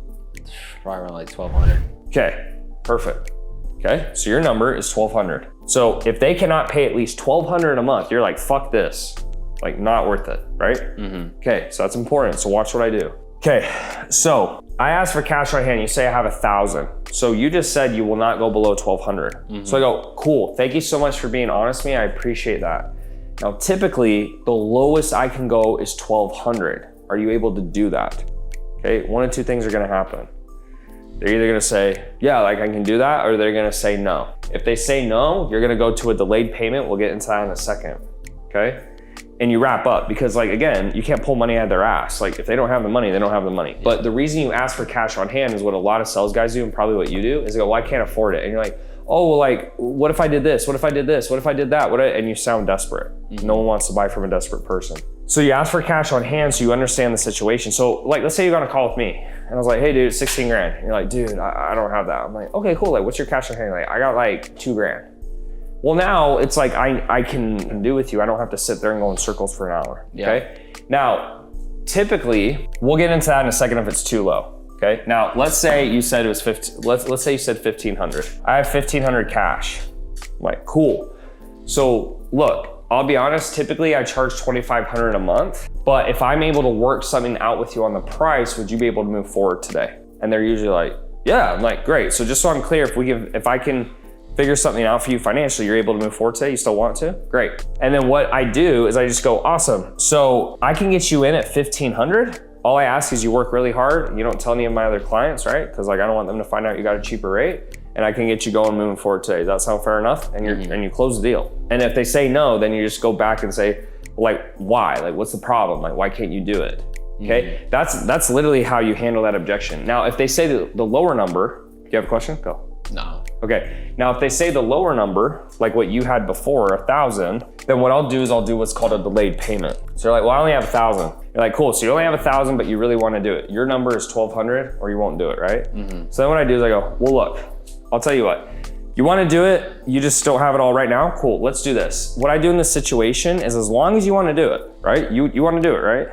Probably around like 1,200. Okay, perfect. Okay, so your number is 1,200. So if they cannot pay at least 1,200 a month, you're like, fuck this. Like not worth it, right? Okay, so that's important. So watch what I do. Okay, so I ask for cash on hand. You say I have 1,000. So you just said you will not go below 1,200. So I go, cool. Thank you so much for being honest with me. I appreciate that. Now, typically the lowest I can go is 1,200. Are you able to do that? Okay, one of two things are gonna happen. They're either gonna say, yeah, like I can do that, or they're gonna say no. If they say no, you're gonna go to a delayed payment. We'll get into that in a second, okay? And you wrap up because like, again, you can't pull money out of their ass. Like if they don't have the money, they don't have the money. But the reason you ask for cash on hand is what a lot of sales guys do, and probably what you do, is they go, well, I can't afford it. And you're like, oh, well, like, what if I did this? What if I did this? What if I did that? And you sound desperate. No one wants to buy from a desperate person. So you ask for cash on hand so you understand the situation. So like, let's say you got on a call with me and I was like, hey dude, 16 grand. And you're like, dude, I don't have that. I'm like, okay, cool. Like, what's your cash on hand? Like, I got like 2 grand. Well, now it's like, I can do with you. I don't have to sit there and go in circles for an hour, okay? Now, typically, we'll get into that in a second if it's too low, okay? Now, let's say you said it was 15, let's say you said 1,500. I have 1,500 cash. I'm like, cool. So look, I'll be honest, typically I charge 2,500 a month, but if I'm able to work something out with you on the price, would you be able to move forward today? And they're usually like, yeah. I'm like, great. So just so I'm clear, if I can figure something out for you financially, you're able to move forward today, you still want to? Great. And then what I do is I just go, awesome. So I can get you in at 1,500. All I ask is you work really hard. You don't tell any of my other clients, right? Because like I don't want them to find out you got a cheaper rate. And I can get you going moving forward today. Does that sound fair enough? And and you close the deal. And if they say no, then you just go back and say, like, why? Like, what's the problem? Like, why can't you do it? Okay, that's literally how you handle that objection. Now, if they say the lower number, do you have a question? Go. No. Okay, now if they say the lower number, like what you had before, 1,000, then what I'll do is I'll do what's called a delayed payment. So you're like, well, I only have 1,000. You're like, cool, so you only have 1,000, but you really wanna do it. Your number is 1,200 or you won't do it, right? So then what I do is I go, well, look, I'll tell you what, you wanna do it, you just don't have it all right now? Cool, let's do this. What I do in this situation is as long as you wanna do it, right? You wanna do it, right?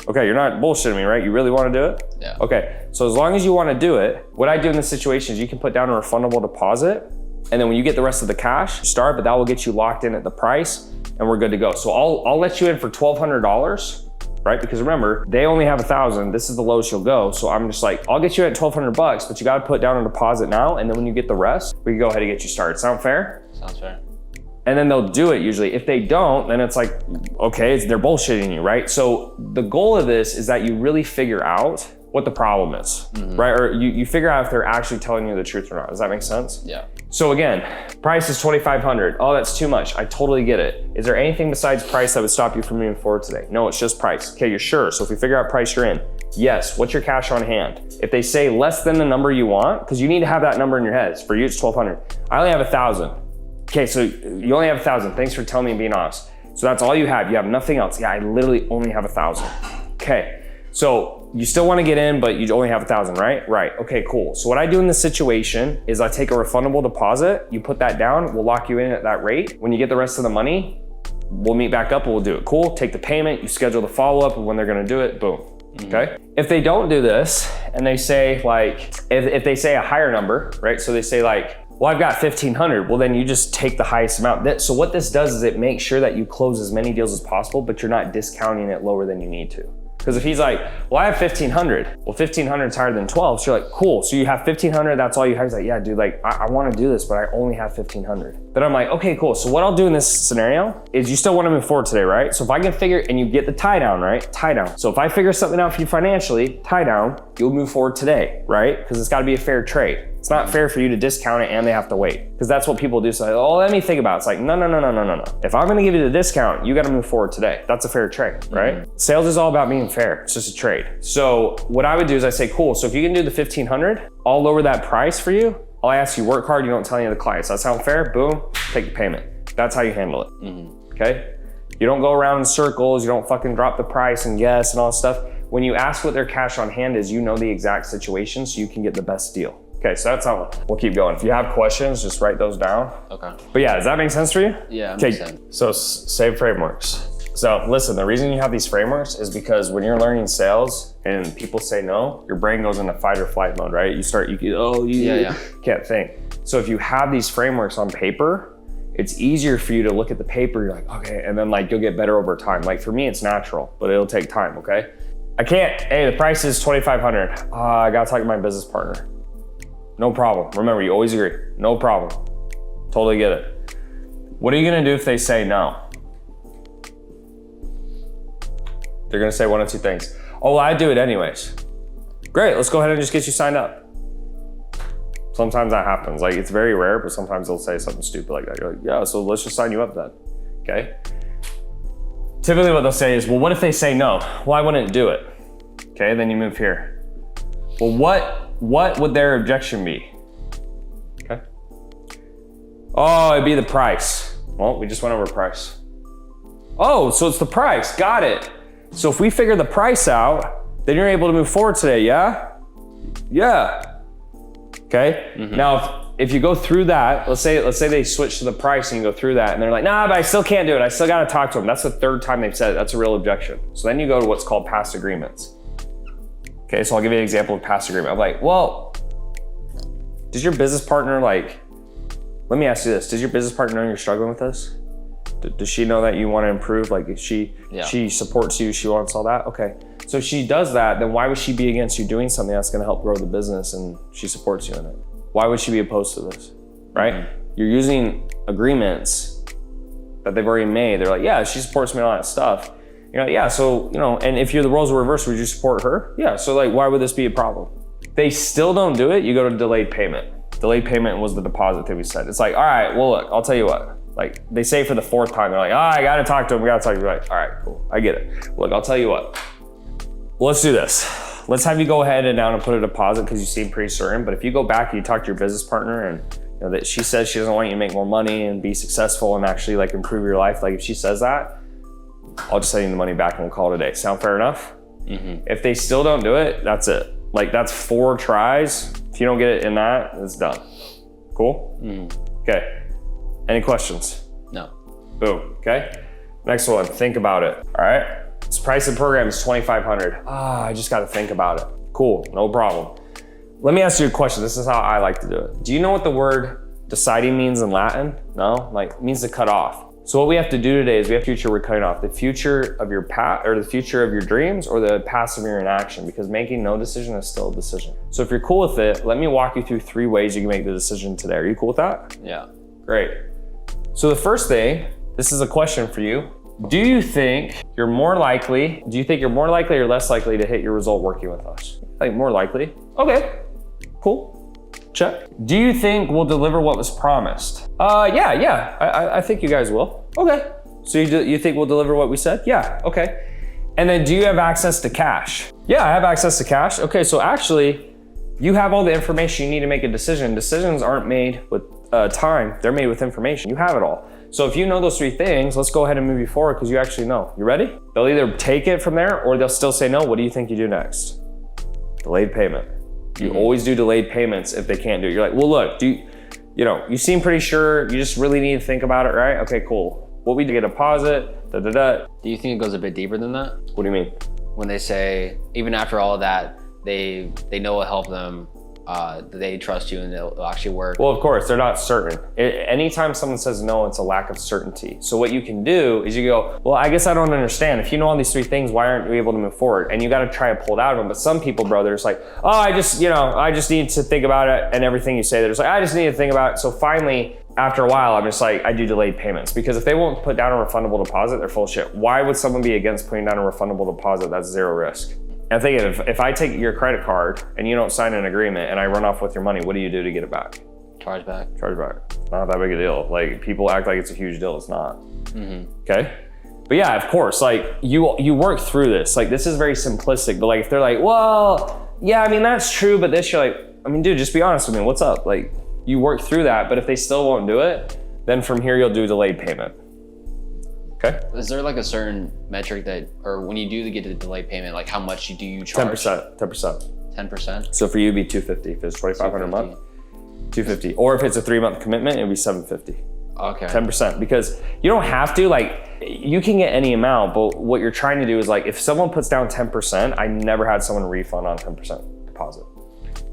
Okay, you're not bullshitting me, right? You really wanna do it? Yeah. Okay, so as long as you wanna do it, what I do in this situation is you can put down a refundable deposit, and then when you get the rest of the cash, start, but that will get you locked in at the price, and we're good to go. So I'll let you in for $1,200, right? Because remember, they only have 1,000. This is the lowest you'll go. So I'm just like, I'll get you at $1,200, but you got to put down a deposit now. And then when you get the rest, we can go ahead and get you started. Sound fair? Sounds fair. And then they'll do it usually. If they don't, then it's like, okay, they're bullshitting you, right? So the goal of this is that you really figure out what the problem is, right? Or you figure out if they're actually telling you the truth or not. Does that make sense? Yeah. So again, price is $2,500. Oh, that's too much. I totally get it. Is there anything besides price that would stop you from moving forward today? No, it's just price. Okay, you're sure. So if we figure out price, you're in. Yes, what's your cash on hand? If they say less than the number you want, because you need to have that number in your head. For you, it's 1,200. I only have 1,000. Okay, so you only have 1,000. Thanks for telling me and being honest. So that's all you have. You have nothing else. Yeah, I literally only have 1,000. Okay, so you still want to get in, but you only have 1,000, right? Right, okay, cool. So what I do in this situation is I take a refundable deposit, you put that down, we'll lock you in at that rate. When you get the rest of the money, we'll meet back up and we'll do it. Cool, take the payment, you schedule the follow-up and when they're gonna do it, boom. Okay. If they don't do this and they say like, if they say a higher number, right? So they say like, well, I've got 1,500. Well, then you just take the highest amount. So what this does is it makes sure that you close as many deals as possible, but you're not discounting it lower than you need to. Because if he's like, well, I have 1,500. Well, 1,500 is higher than 12. So you're like, cool. So you have 1,500, that's all you have. He's like, yeah, dude, like I want to do this, but I only have 1,500. Then I'm like, okay, cool. So what I'll do in this scenario is you still want to move forward today, right? So if I can figure, and you get the tie down, right? Tie down. So if I figure something out for you financially, tie down, you'll move forward today, right? Because it's got to be a fair trade. It's not fair for you to discount it and they have to wait. Because that's what people do. So, oh, let me think about it. It's like, no. If I'm gonna give you the discount, you gotta move forward today. That's a fair trade, right? Sales is all about being fair. It's just a trade. So what I would do is I say, cool, so if you can do the 1,500, I'll lower that price for you. All I ask you, work hard, you don't tell any of the clients. That sound fair? Boom, take the payment. That's how you handle it, okay? You don't go around in circles, you don't fucking drop the price and guess and all this stuff. When you ask what their cash on hand is, you know the exact situation so you can get the best deal. Okay, so that's how we'll keep going. If you have questions, just write those down. Okay. But yeah, does that make sense for you? Yeah, okay. Makes sense. So save frameworks. So listen, the reason you have these frameworks is because when you're learning sales and people say no, your brain goes into fight or flight mode, right? You can't think. So if you have these frameworks on paper, it's easier for you to look at the paper, you're like, okay, and then like you'll get better over time. Like for me, it's natural, but it'll take time, okay? I can't, hey, the price is $2,500. I gotta talk to my business partner. No problem. Remember, you always agree. No problem. Totally get it. What are you gonna do if they say no? They're gonna say one of two things. Oh, well, I'd do it anyways. Great, let's go ahead and just get you signed up. Sometimes that happens. Like, it's very rare, but sometimes they'll say something stupid like that. You're like, yeah, so let's just sign you up then, okay? Typically what they'll say is, well, what if they say no? Well, I wouldn't do it. Okay, then you move here. Well, what would their objection be? Okay. Oh, it'd be the price. Well, we just went over price. Oh, so it's the price, got it. So if we figure the price out, then you're able to move forward today, yeah? Yeah. Okay, now if you go through that, let's say they switch to the price and you go through that and they're like, nah, but I still can't do it. I still gotta talk to them. That's the third time they've said it. That's a real objection. So then you go to what's called past agreements. Okay, so I'll give you an example of past agreement. I'm like, well, does your business partner let me ask you this. Does your business partner know you're struggling with this? Does she know that you want to improve? Like she supports you, she wants all that? Okay, so if she does that, then why would she be against you doing something that's gonna help grow the business and she supports you in it? Why would she be opposed to this, right? You're using agreements that they've already made. They're like, yeah, she supports me in all that stuff. You're like, yeah, so, and if the roles were reversed, would you support her? Yeah, so like, why would this be a problem? If they still don't do it, you go to delayed payment. Delayed payment was the deposit that we said. It's like, all right, well, look, I'll tell you what. Like, they say for the fourth time, they're like, I gotta talk to him, we gotta talk to him. You're like, all right, cool, I get it. Look, I'll tell you what. Let's do this. Let's have you go ahead and down and put a deposit because you seem pretty certain. But if you go back and you talk to your business partner and that she says she doesn't want you to make more money and be successful and actually like improve your life, like if she says that, I'll just send you the money back and we'll call it a day. Sound fair enough? If they still don't do it, that's it. Like that's 4 tries. If you don't get it in that, it's done. Cool? Okay. Any questions? No. Boom. Okay. Next one. Think about it. All right. This price of the program is $2,500. I just got to think about it. Cool. No problem. Let me ask you a question. This is how I like to do it. Do you know what the word deciding means in Latin? No? Like it means to cut off. So what we have to do today is we have future we're cutting off. The future of your path or the future of your dreams or the past of your inaction, because making no decision is still a decision. So if you're cool with it, let me walk you through 3 ways you can make the decision today. Are you cool with that? Yeah. Great. So the first thing, this is a question for you. Do you think you're more likely or less likely to hit your result working with us? Like more likely. Okay, cool, check. Do you think we'll deliver what was promised? Yeah, I think you guys will. Okay, so you think we'll deliver what we said? Yeah, okay. And then do you have access to cash? Yeah, I have access to cash. Okay, so actually, you have all the information you need to make a decision. Decisions aren't made with time, they're made with information. You have it all. So if you know those 3 things, let's go ahead and move you forward because you actually know. You ready? They'll either take it from there or they'll still say no. What do you think you do next? Delayed payment. You always do delayed payments if they can't do it. You're like, well, look, you seem pretty sure, you just really need to think about it, right? Okay, cool. What we get a deposit, Do you think it goes a bit deeper than that? What do you mean? When they say, even after all of that, they know will help them, they trust you and it'll actually work. Well, of course, they're not certain. Anytime someone says no, it's a lack of certainty. So what you can do is you go, well, I guess I don't understand. If you know all these 3 things, why aren't you able to move forward? And you got to try to pull it out of them. But some people, bro, they're just like, oh, I just need to think about it. And everything you say, they're just like, I just need to think about it. So finally, after a while, I'm just like, I do delayed payments because if they won't put down a refundable deposit, they're full of shit. Why would someone be against putting down a refundable deposit? That's 0 risk. And think if I take your credit card and you don't sign an agreement and I run off with your money, what do you do to get it back? Charge back. Not that big a deal. Like people act like it's a huge deal. It's not. Okay. But yeah, of course, like you work through this. Like this is very simplistic, but like if they're like, well, yeah, I mean, that's true, but this, you're like, I mean, dude, just be honest with me. What's up? Like you work through that, but if they still won't do it, then from here you'll do delayed payment. Okay. Is there like a certain metric that, or when you do get to the delayed payment, like how much do you charge? 10%. 10%? So for you, it'd be $250. If it's $2,500 a month, $250. Or if it's a 3-month commitment, it'd be $750. Okay. 10%, because you don't have to, like, you can get any amount, but what you're trying to do is like, if someone puts down 10%, I never had someone refund on 10% deposit.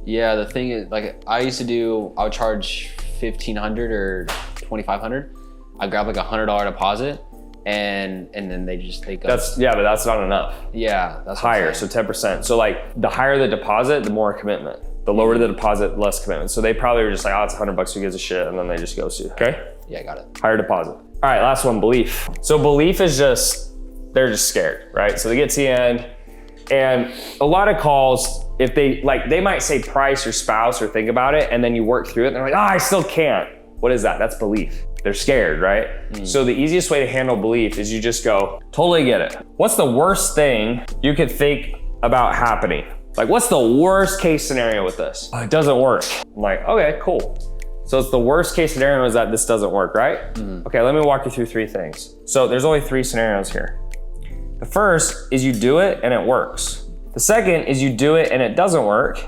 Yeah, the thing is, like, I would charge $1,500 or $2,500. I grab like $100 deposit. And then they go. But that's not enough. Yeah, that's higher. So 10%. So like the higher the deposit, the more commitment. The lower the deposit, less commitment. So they probably were just like, oh, it's $100, who gives a shit, and then they just ghost you. Okay. Yeah, I got it. Higher deposit. All right, last one, belief. So belief is just they're just scared, right? So they get to the end, and a lot of calls, if they might say price or spouse or think about it, and then you work through it, and they're like, oh, I still can't. What is that? That's belief. They're scared, right? So the easiest way to handle belief is you just go, totally get it. What's the worst thing you could think about happening? Like, what's the worst case scenario with this? Oh, it doesn't work. I'm like, okay, cool. So it's the worst case scenario is that this doesn't work, right? Okay, let me walk you through 3 things. So there's only 3 scenarios here. The first is you do it and it works. The second is you do it and it doesn't work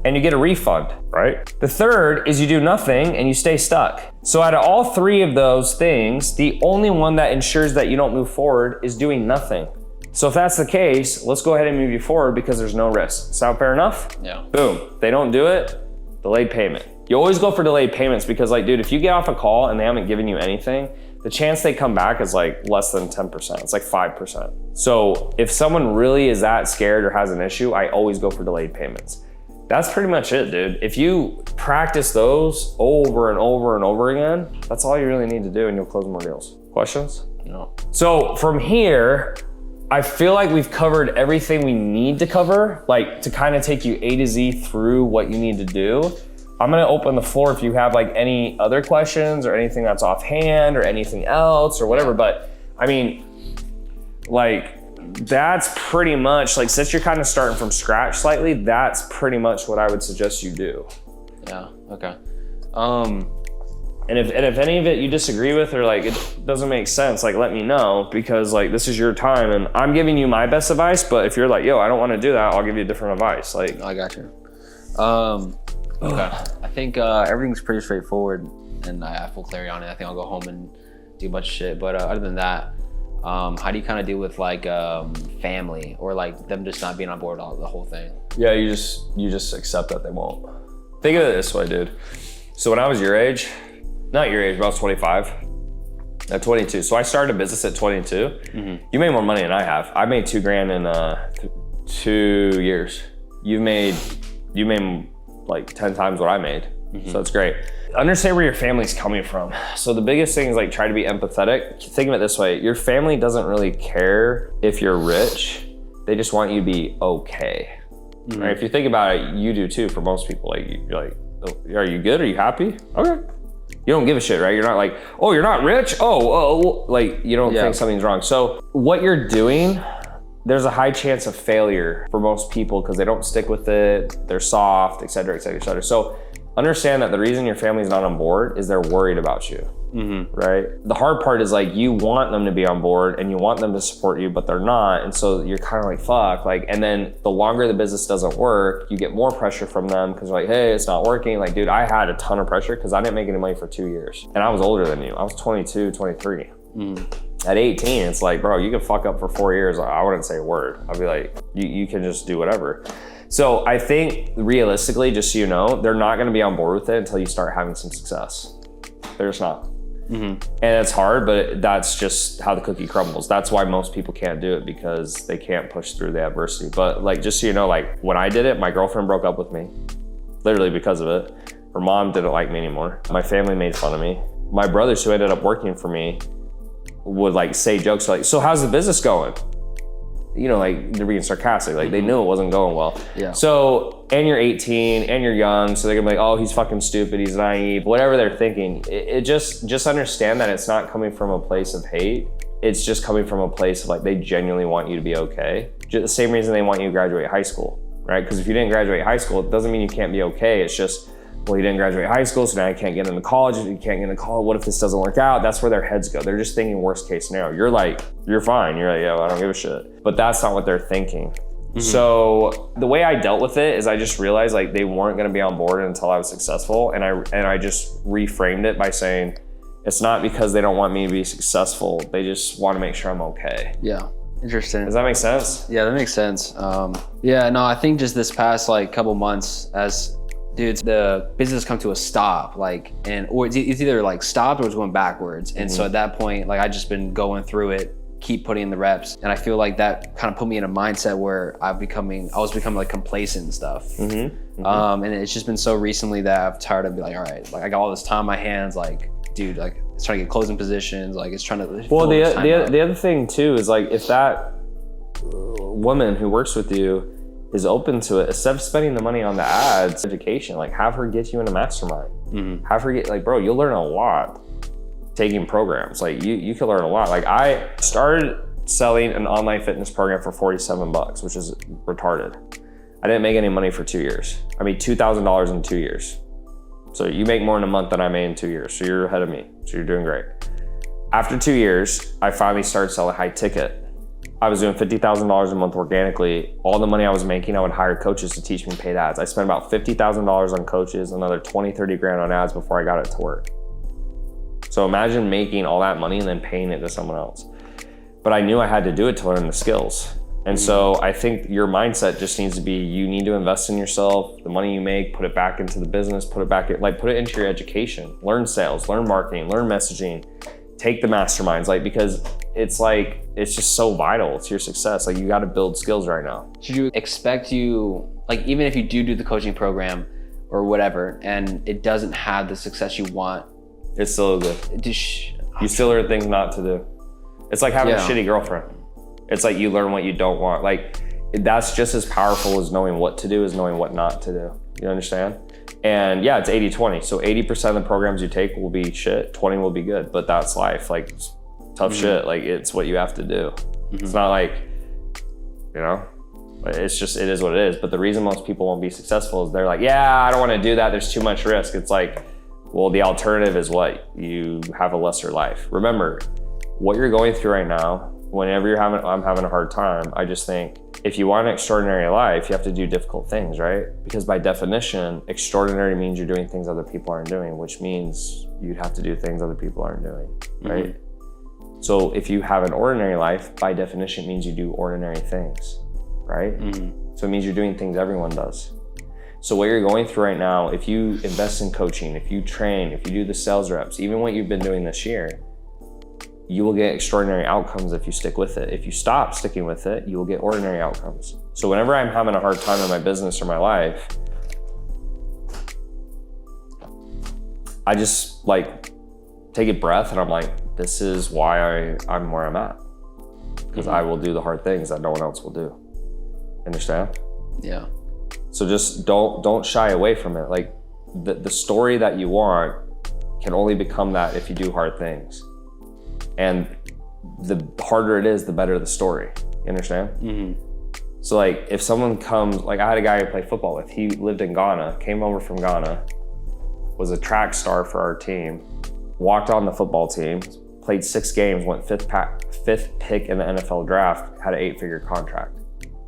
and you get a refund, right? The third is you do nothing and you stay stuck. So out of all 3 of those things, the only one that ensures that you don't move forward is doing nothing. So if that's the case, let's go ahead and move you forward because there's no risk. Sound fair enough? Yeah. Boom, they don't do it, delayed payment. You always go for delayed payments because like, dude, if you get off a call and they haven't given you anything, the chance they come back is like less than 10%. It's like 5%. So if someone really is that scared or has an issue, I always go for delayed payments. That's pretty much it, dude. If you practice those over and over and over again, that's all you really need to do and you'll close more deals. Questions? No. So from here, I feel like we've covered everything we need to cover, like to kind of take you A to Z through what you need to do. I'm gonna open the floor if you have like any other questions or anything that's offhand or anything else or whatever. But I mean, like, that's pretty much, like, since you're kind of starting from scratch slightly, that's pretty much what I would suggest you do. Yeah, okay. And if any of it you disagree with or like it doesn't make sense, like let me know because like this is your time and I'm giving you my best advice, but if you're like, yo, I don't want to do that, I'll give you different advice. Like, I got you. Okay. I think everything's pretty straightforward and I have full clarity on it. I think I'll go home and do a bunch of shit. But other than that, how do you kind of deal with like family or like them just not being on board all the whole thing? Yeah, you just accept that they won't. Think of it this way, dude. So when I was your age, not your age, but I was 25. At 22, so I started a business at 22. Mm-hmm. You made more money than I have. I made $2,000 in 2 years. You made like 10 times what I made. Mm-hmm. So that's great. Understand where your family's coming from. So the biggest thing is like try to be empathetic. Think of it this way. Your family doesn't really care if you're rich. They just want you to be okay. right? If you think about it, you do too. For most people, like you're like, oh, are you good? Are you happy? Okay. You don't give a shit, right? You're not like, oh, you're not rich? Oh, like you don't think something's wrong. So what you're doing, there's a high chance of failure for most people because they don't stick with it. They're soft, et cetera, et cetera, et cetera. So understand that the reason your family's not on board is they're worried about you, right? The hard part is like you want them to be on board and you want them to support you, but they're not. And so you're kind of like, fuck. Like, and then the longer the business doesn't work, you get more pressure from them because they're like, hey, it's not working. Like, dude, I had a ton of pressure because I didn't make any money for 2 years. And I was older than you. I was 22, 23. At 18, it's like, bro, you can fuck up for 4 years. I wouldn't say a word. I'd be like, you can just do whatever. So I think realistically, just so you know, they're not gonna be on board with it until you start having some success. They're just not. And it's hard, but that's just how the cookie crumbles. That's why most people can't do it because they can't push through the adversity. But like, just so you know, like when I did it, my girlfriend broke up with me, literally because of it. Her mom didn't like me anymore. My family made fun of me. My brothers who ended up working for me would like say jokes like, so how's the business going? You know, like they're being sarcastic, like they knew it wasn't going well. So, and you're 18 and you're young, so they're gonna be like, oh, he's fucking stupid, he's naive, whatever they're thinking. It just understand that it's not coming from a place of hate. It's just coming from a place of like, they genuinely want you to be okay. Just the same reason they want you to graduate high school, right? Because if you didn't graduate high school, it doesn't mean you can't be okay. It's just, well, you didn't graduate high school, so now you can't get into college. If you can't get into college, what if this doesn't work out? That's where their heads go. They're just thinking worst case scenario. You're like, you're fine. You're like, yo, I don't give a shit. But that's not what they're thinking. So the way I dealt with it is I just realized like they weren't gonna be on board until I was successful. And I just reframed it by saying, it's not because they don't want me to be successful. They just want to make sure I'm okay. Yeah. Interesting. Does that make sense? Yeah, that makes sense. Yeah, no, I think just this past like couple months as dudes, the business come to a stop, like, or it's either like stopped or it's going backwards. And so at that point, like I just been going through it, keep putting in the reps. And I feel like that kind of put me in a mindset where I was becoming like complacent and stuff. And it's just been so recently that I've tired of being like, all right, like I got all this time on my hands, like, dude, like it's trying to get closing positions, like it's trying to. Well, the other thing too is like if that woman who works with you is open to it, instead of spending the money on the ads, education, like have her get you in a mastermind. Have her get, like, bro, you'll learn a lot taking programs. Like you can learn a lot. Like I started selling an online fitness program for $47, which is retarded. I didn't make any money for 2 years. I made $2,000 in 2 years. So you make more in a month than I made in 2 years. So you're ahead of me. So you're doing great. After 2 years, I finally started selling high ticket. I was doing $50,000 a month organically. All the money I was making, I would hire coaches to teach me paid ads. I spent about $50,000 on coaches, another 20, 30 grand on ads before I got it to work. So imagine making all that money and then paying it to someone else. But I knew I had to do it to learn the skills. And so I think your mindset just needs to be, you need to invest in yourself. The money you make, put it back into the business, put it into your education, learn sales, learn marketing, learn messaging, take the masterminds, like, because it's just so vital to your success. Like you got to build skills right now. Should you expect like even if you do the coaching program or whatever, and it doesn't have the success you want, it's still good. You still learn things not to do. It's like having a shitty girlfriend. It's like you learn what you don't want. Like that's just as powerful as knowing what to do as knowing what not to do. You understand? And yeah, it's 80-20. So 80% of the programs you take will be shit, 20 will be good, but that's life. Like tough shit. Like it's what you have to do. It's not like, you know, it's just, it is what it is. But the reason most people won't be successful is they're like, yeah, I don't want to do that. There's too much risk. It's like, well, the alternative is what? You have a lesser life. Remember, what you're going through right now, whenever I'm having a hard time, I just think if you want an extraordinary life, you have to do difficult things, right? Because by definition, extraordinary means you're doing things other people aren't doing, which means you'd have to do things other people aren't doing, right? So if you have an ordinary life, by definition, it means you do ordinary things, right? So it means you're doing things everyone does. So what you're going through right now, if you invest in coaching, if you train, if you do the sales reps, even what you've been doing this year, you will get extraordinary outcomes if you stick with it. If you stop sticking with it, you will get ordinary outcomes. So whenever I'm having a hard time in my business or my life, I just like take a breath and I'm like, this is why I'm where I'm at. Because I will do the hard things that no one else will do. Understand? Yeah. So just don't shy away from it. Like the story that you want can only become that if you do hard things. And the harder it is, the better the story. You understand? Mm-hmm. So like if someone comes, like I had a guy I played football with, he lived in Ghana, came over from Ghana, was a track star for our team, walked on the football team, played 6 games, went fifth pick in the NFL draft, had an 8-figure contract.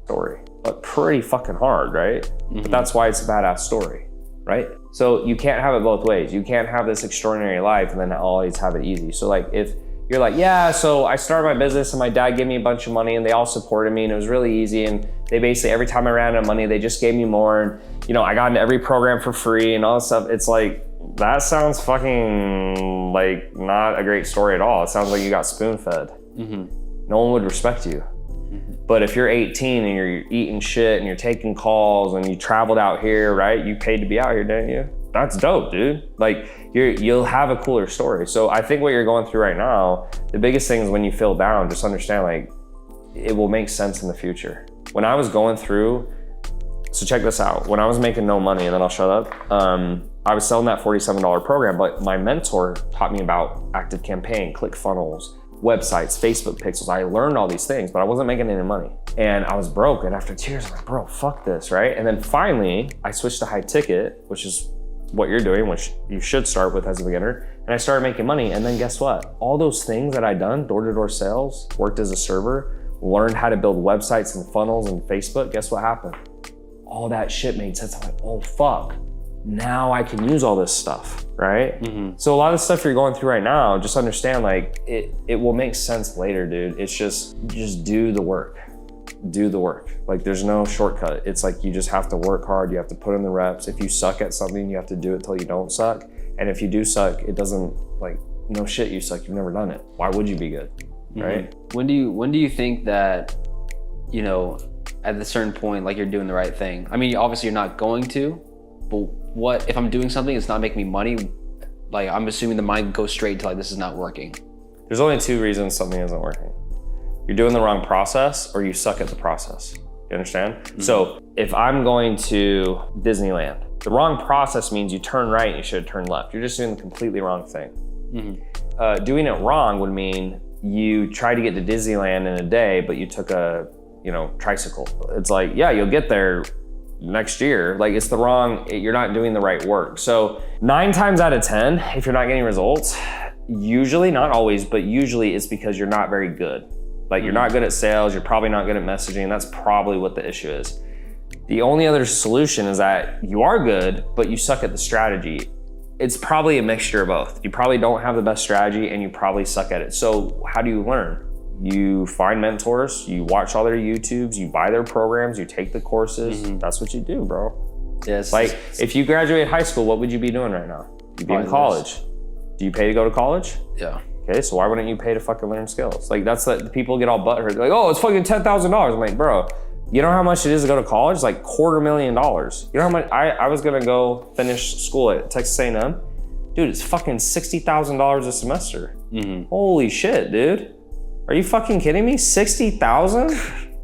Story. But pretty fucking hard, right? Mm-hmm. But that's why it's a badass story, right? So you can't have it both ways. You can't have this extraordinary life and then always have it easy. So like if you're like, yeah, so I started my business and my dad gave me a bunch of money and they all supported me and it was really easy, and they basically, every time I ran out of money, they just gave me more, and you know, I got into every program for free and all this stuff. It's like, that sounds fucking like not a great story at all. It sounds like you got spoon-fed. Mm-hmm. No one would respect you. Mm-hmm. But if you're 18 and you're eating shit and you're taking calls and you traveled out here, right? You paid to be out here, didn't you? That's dope, dude. Like you'll have a cooler story. So I think what you're going through right now, the biggest thing is when you feel down, just understand like it will make sense in the future. When I was going through, so check this out. When I was making no money, and then I'll shut up, I was selling that $47 program, but my mentor taught me about active campaign, click funnels, websites, Facebook pixels. I learned all these things, but I wasn't making any money. And I was broke, and after 2 years, I'm like, bro, fuck this, right? And then finally, I switched to high ticket, which is what you're doing, which you should start with as a beginner. And I started making money, and then guess what? All those things that I done, door-to-door sales, worked as a server, learned how to build websites and funnels and Facebook, guess what happened? All that shit made sense. I'm like, oh fuck, now I can use all this stuff, right? Mm-hmm. So a lot of the stuff you're going through right now, just understand like it will make sense later, dude. It's just do the work. Do the work. Like there's no shortcut. It's like you just have to work hard. You have to put in the reps. If you suck at something, you have to do it till you don't suck. And if you do suck, it doesn't, like, no shit, you suck. You've never done it. Why would you be good, right? Mm-hmm. When do you think that, you know, at a certain point, like you're doing the right thing? I mean, obviously you're not going to, but what if I'm doing something, it's not making me money? Like I'm assuming the mind goes straight to like, this is not working. There's only 2 reasons something isn't working. You're doing the wrong process or you suck at the process. You understand? Mm-hmm. So if I'm going to Disneyland, the wrong process means you turn right and you should have turned left. You're just doing the completely wrong thing. Mm-hmm. Doing it wrong would mean you tried to get to Disneyland in a day, but you took a, tricycle. It's like, yeah, you'll get there next year. Like it's the wrong, you're not doing the right work. So 9 times out of 10, if you're not getting results, usually, not always, but usually it's because you're not very good. Like you're not good at sales, you're probably not good at messaging. That's probably what the issue is. The only other solution is that you are good, but you suck at the strategy. It's probably a mixture of both. You probably don't have the best strategy and you probably suck at it. So how do you learn? You find mentors, you watch all their YouTubes, you buy their programs, you take the courses. Mm-hmm. That's what you do, bro. Yes. Like if you graduated high school, what would you be doing right now? You'd be in college. Do you pay to go to college? Yeah. Okay, so why wouldn't you pay to fucking learn skills? Like that's the people get all butthurt. They're like, oh, it's fucking $10,000. I'm like, bro, you know how much it is to go to college? Like $250,000. You know how much? I was gonna go finish school at Texas A&M. Dude, it's fucking $60,000 a semester. Mm-hmm. Holy shit, dude. Are you fucking kidding me? 60,000?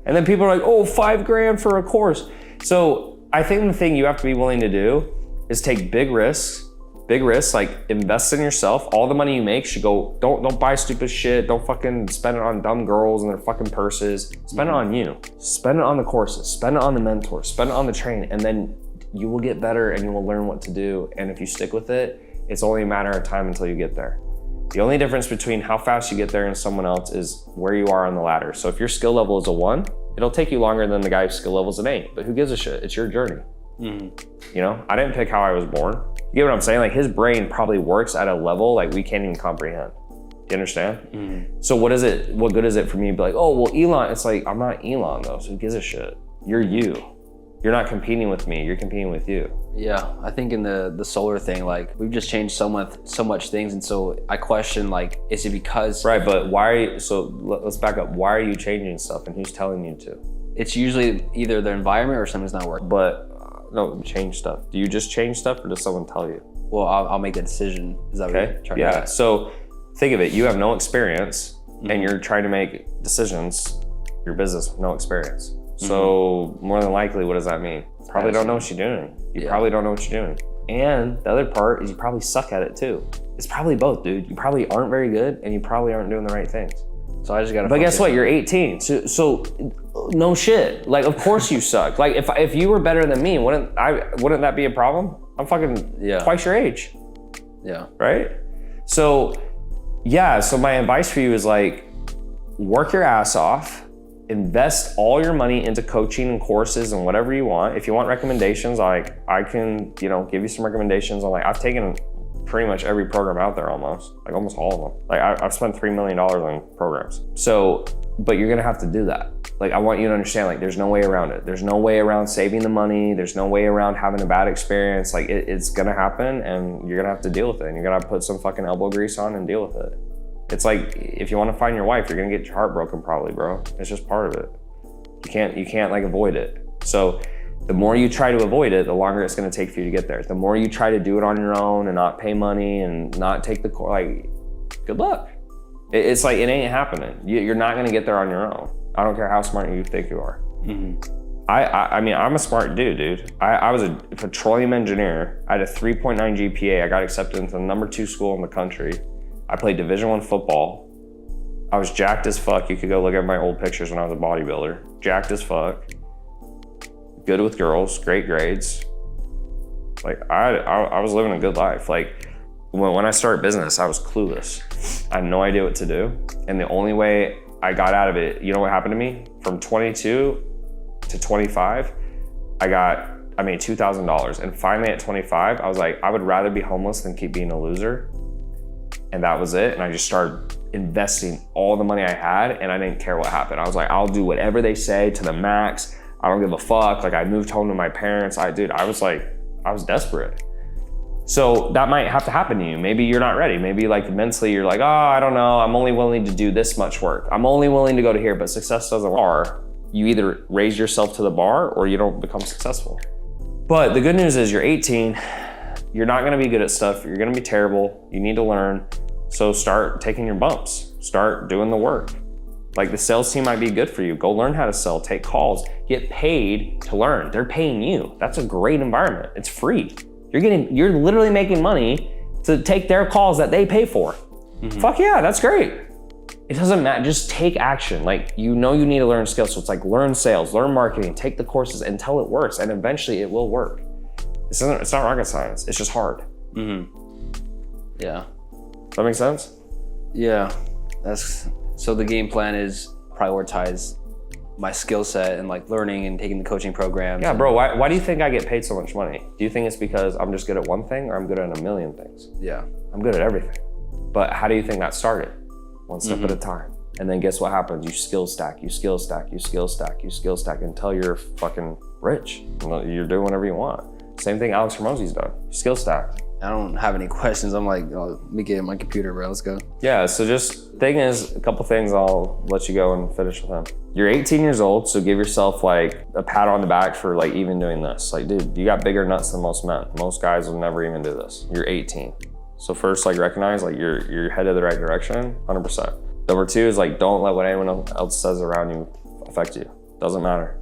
And then people are like, oh, $5,000 for a course. So I think the thing you have to be willing to do is take big risks, like invest in yourself. All the money you make should go, don't buy stupid shit. Don't fucking spend it on dumb girls and their fucking purses. Spend it on you. Spend it on the courses, spend it on the mentors, spend it on the training, and then you will get better and you will learn what to do. And if you stick with it, it's only a matter of time until you get there. The only difference between how fast you get there and someone else is where you are on the ladder. So if your skill level is a 1, it'll take you longer than the guy whose skill level is an 8, but who gives a shit? It's your journey. Mm-hmm. I didn't pick how I was born. You get what I'm saying? Like his brain probably works at a level like we can't even comprehend. Do you understand? Mm-hmm. So what good is it for me to be like, oh, well, Elon, it's like, I'm not Elon though, so who gives a shit? You're you. You're not competing with me, you're competing with you. Yeah, I think in the solar thing, like we've just changed so much things, and so I question, like, is it because... Right, but let's back up. Why are you changing stuff and who's telling you to? It's usually either the environment or something's not working. But no, change stuff. Do you just change stuff or does someone tell you? Well, I'll make the decision. Is that okay? What yeah, so think of it. You have no experience and you're trying to make decisions, your business with no experience. So more than likely, what does that mean? Probably don't know what you're doing. You probably don't know what you're doing. And the other part is you probably suck at it too. It's probably both, dude. You probably aren't very good and you probably aren't doing the right things. So I just gotta. But guess what? You're 18. So no shit. Like, of course you suck. Like, if you were better than me, wouldn't that be a problem? I'm fucking twice your age. Yeah. Right? So my advice for you is like, work your ass off, invest all your money into coaching and courses and whatever you want. If you want recommendations, like I can, give you some recommendations on I've taken pretty much every program out there almost all of them. Like I've spent $3 million on programs. So, but you're gonna have to do that. Like I want you to understand, like there's no way around it. There's no way around saving the money. There's no way around having a bad experience. Like it's gonna happen and you're gonna have to deal with it. And you're gonna have to put some fucking elbow grease on and deal with it. It's like, if you wanna find your wife, you're gonna get your heart broken probably, bro. It's just part of it. You can't like avoid it. So the more you try to avoid it, the longer it's gonna take for you to get there. The more you try to do it on your own and not pay money and not take the course, like, good luck. It's like, it ain't happening. You're not gonna get there on your own. I don't care how smart you think you are. Mm-hmm. I mean, I'm a smart dude. I was a petroleum engineer. I had a 3.9 GPA. I got accepted into the #2 school in the country. I played Division I football. I was jacked as fuck. You could go look at my old pictures when I was a bodybuilder. Jacked as fuck. Good with girls, great grades. Like I was living a good life. Like when I started business, I was clueless. I had no idea what to do. And the only way I got out of it, you know what happened to me? From 22 to 25, I made $2,000. And finally at 25, I was like, I would rather be homeless than keep being a loser. And that was it. And I just started investing all the money I had and I didn't care what happened. I was like, I'll do whatever they say to the max. I don't give a fuck. Like I moved home to my parents. I was desperate. So that might have to happen to you. Maybe you're not ready. Maybe like mentally you're like, oh, I don't know. I'm only willing to do this much work. I'm only willing to go to here, but success doesn't bar. You either raise yourself to the bar or you don't become successful. But the good news is you're 18. You're not gonna be good at stuff. You're gonna be terrible. You need to learn. So start taking your bumps. Start doing the work. Like the sales team might be good for you. Go learn how to sell, take calls, get paid to learn. They're paying you. That's a great environment. It's free. You're literally making money to take their calls that they pay for. Mm-hmm. Fuck yeah, that's great. It doesn't matter, just take action. Like you need to learn skills. So it's like learn sales, learn marketing, take the courses until it works and eventually it will work. It's not rocket science, it's just hard. Mm-hmm. Yeah. Does that make sense? Yeah, so the game plan is prioritize my skill set and like learning and taking the coaching programs. Yeah, bro, why do you think I get paid so much money? Do you think it's because I'm just good at one thing or I'm good at a million things? Yeah. I'm good at everything. But how do you think that started? One step at a time. And then guess what happens? You skill stack until you're fucking rich. You're doing whatever you want. Same thing Alex Hormozi's done. Skill stack. I don't have any questions. I'm like, let me get my computer, bro. Let's go. Yeah, so just thing is, a couple things, I'll let you go and finish with them. You're 18 years old, so give yourself like a pat on the back for like even doing this. Like, dude, you got bigger nuts than most men. Most guys will never even do this. You're 18. So first, like recognize like you're headed the right direction, 100%. Number two is like, don't let what anyone else says around you affect you. Doesn't matter.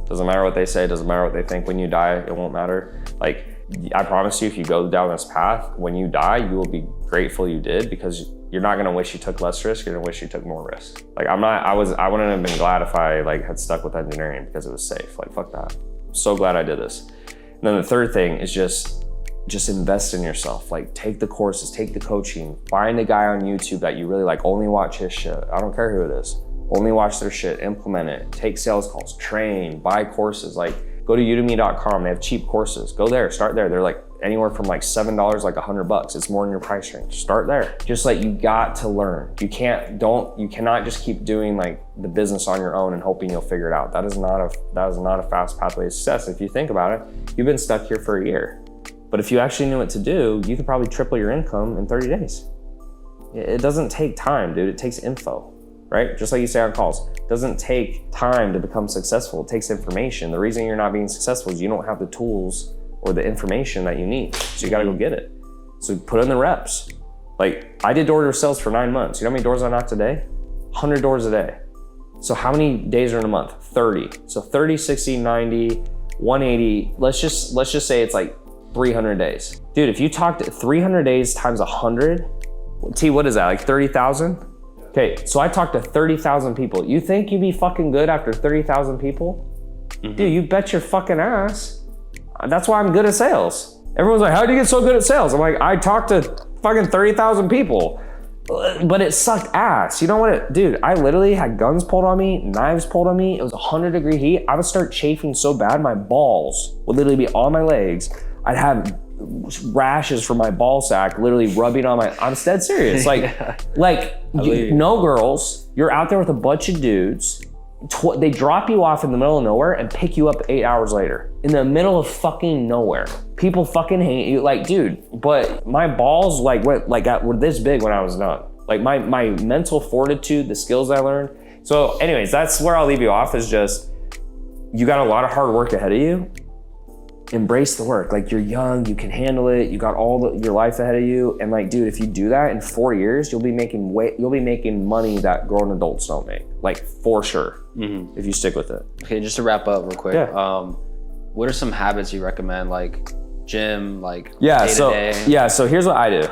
Doesn't matter what they say, doesn't matter what they think. When you die, it won't matter. Like, I promise you, if you go down this path, when you die, you will be grateful you did because you're not gonna wish you took less risk, you're gonna wish you took more risk. Like I wouldn't have been glad if I like had stuck with engineering because it was safe. Like, fuck that. I'm so glad I did this. And then the third thing is just invest in yourself. Like take the courses, take the coaching, find a guy on YouTube that you really like, only watch his shit. I don't care who it is. Only watch their shit, implement it, take sales calls, train, buy courses. Like go to udemy.com, they have cheap courses. Go there, start there. They're like anywhere from like $7, like $100. It's more in your price range. Start there. Just like you got to learn. You cannot just keep doing like the business on your own and hoping you'll figure it out. That is not a fast pathway to success. If you think about it, you've been stuck here for a year. But if you actually knew what to do, you could probably triple your income in 30 days. It doesn't take time, dude. It takes info, right? Just like you say on calls. It doesn't take time to become successful. It takes information. The reason you're not being successful is you don't have the tools or the information that you need. So you gotta go get it. So put in the reps. Like I did door-to-door sales for 9 months. You know how many doors I knocked a day? 100 doors a day. So how many days are in a month? 30. So 30, 60, 90, 180. Let's just say it's like 300 days. Dude, if you talked 300 days times 100, T, what is that, like 30,000? Okay, so I talked to 30,000 people. You think you'd be fucking good after 30,000 people? Dude, you bet your fucking ass. That's why I'm good at sales. Everyone's like, how do you get so good at sales? I'm like, I talked to fucking 30,000 people. But it sucked ass. You know what dude, I literally had guns pulled on me, knives pulled on me. It was 100-degree heat. I would start chafing so bad, my balls would literally be on my legs. I'd have rashes from my ball sack literally rubbing on my, I'm dead serious. No girls, you're out there with a bunch of dudes. They drop you off in the middle of nowhere and pick you up 8 hours later. In the middle of fucking nowhere. People fucking hate you. Like, dude, but my balls were this big when I was done. Like my mental fortitude, the skills I learned. So anyways, that's where I'll leave you off, is just, you got a lot of hard work ahead of you. Embrace the work. Like, you're young, you can handle it. You got your life ahead of you. And like, dude, if you do that in 4 years, you'll be making money that grown adults don't make. Like, for sure. If you stick with it. Okay, just to wrap up real quick. Yeah. What are some habits you recommend, like gym, like day-to-day? So here's what I do.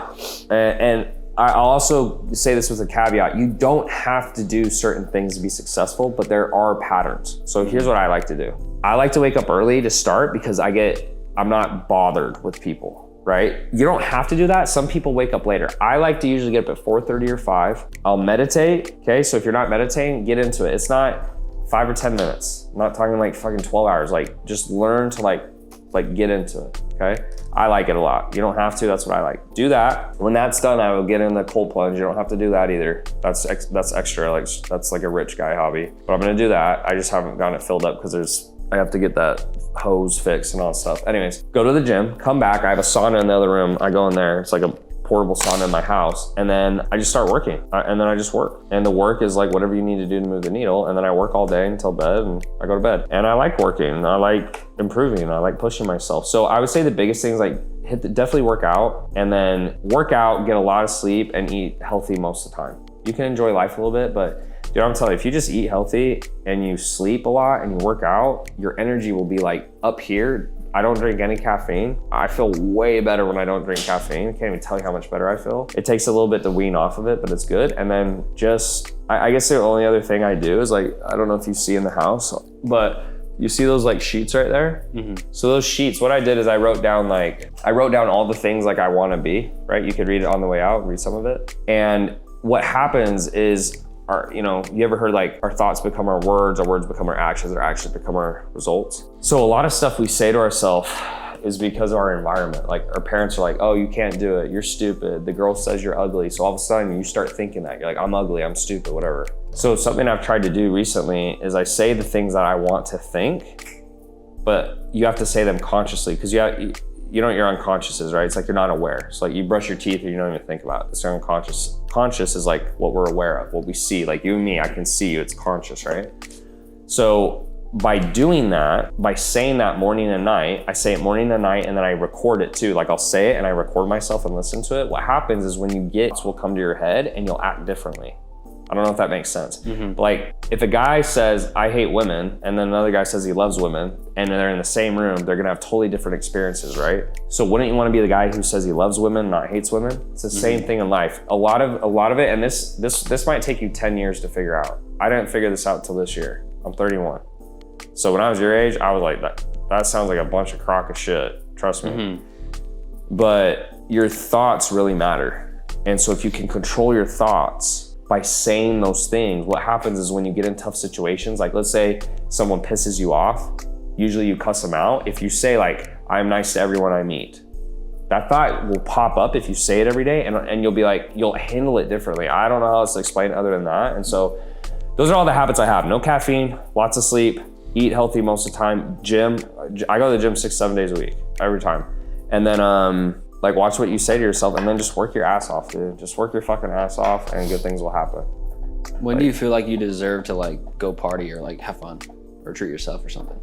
And I'll also say this with a caveat. You don't have to do certain things to be successful, but there are patterns. So here's what I like to do. I like to wake up early to start because I'm not bothered with people, right? You don't have to do that. Some people wake up later. I like to usually get up at 4:30 or 5. I'll meditate, okay? So if you're not meditating, get into it. It's not 5 or 10 minutes. I'm not talking like fucking 12 hours. Like, just learn to like get into it, okay? I like it a lot. You don't have to, that's what I like. Do that. When that's done, I will get in the cold plunge. You don't have to do that either. That's extra, like that's like a rich guy hobby. But I'm gonna do that. I just haven't gotten it filled up because I have to get that hose fixed and all that stuff. Anyways, go to the gym, come back. I have a sauna in the other room. I go in there. It's like a portable sauna in my house. And then I just start working. And then I just work. And the work is like whatever you need to do to move the needle. And then I work all day until bed and I go to bed. And I like working. I like improving. I like pushing myself. So I would say the biggest thing is like definitely work out, and then work out, get a lot of sleep, and eat healthy most of the time. You can enjoy life a little bit, but dude, I'm telling you, if you just eat healthy and you sleep a lot and you work out, your energy will be like up here. I don't drink any caffeine. I feel way better when I don't drink caffeine. I can't even tell you how much better I feel. It takes a little bit to wean off of it, but it's good. And then I guess the only other thing I do is like, I don't know if you see in the house, but you see those like sheets right there? So those sheets, what I did is I wrote down all the things like I wanna be, right? You could read it on the way out, read some of it. And what happens is, you ever heard like our thoughts become our words become our actions become our results. So a lot of stuff we say to ourselves is because of our environment. Like our parents are like, oh, you can't do it, you're stupid. The girl says you're ugly. So all of a sudden you start thinking that. You're like, I'm ugly, I'm stupid, whatever. So something I've tried to do recently is I say the things that I want to think, but you have to say them consciously, because you know what your unconscious is, right? It's like you're not aware. So like you brush your teeth and you don't even think about it. It's unconscious. Conscious is like what we're aware of, what we see. Like you and me, I can see you, it's conscious, right? So by doing that, by saying that morning and night, I say it morning and night, and then I record it too. Like I'll say it and I record myself and listen to it. What happens is when it will come to your head and you'll act differently. I don't know if that makes sense. But like if a guy says, I hate women, and then another guy says he loves women, and they're in the same room, they're gonna have totally different experiences, right? So wouldn't you wanna be the guy who says he loves women, not hates women? It's the same thing in life. A lot of it, and this might take you 10 years to figure out. I didn't figure this out till this year. I'm 31. So when I was your age, I was like, that sounds like a bunch of crock of shit, trust me. But your thoughts really matter. And so if you can control your thoughts by saying those things, what happens is when you get in tough situations, like let's say someone pisses you off, usually you cuss them out. If you say like, I'm nice to everyone I meet, that thought will pop up if you say it every day, and you'll be like, you'll handle it differently. I don't know how else to explain it other than that. And so those are all the habits I have. No caffeine, lots of sleep, eat healthy most of the time, gym. I go to the gym 6-7 days a week, every time. And then like watch what you say to yourself, and then just work your ass off, dude. Just work your fucking ass off and good things will happen. When do you feel like you deserve to like go party or like have fun or treat yourself or something?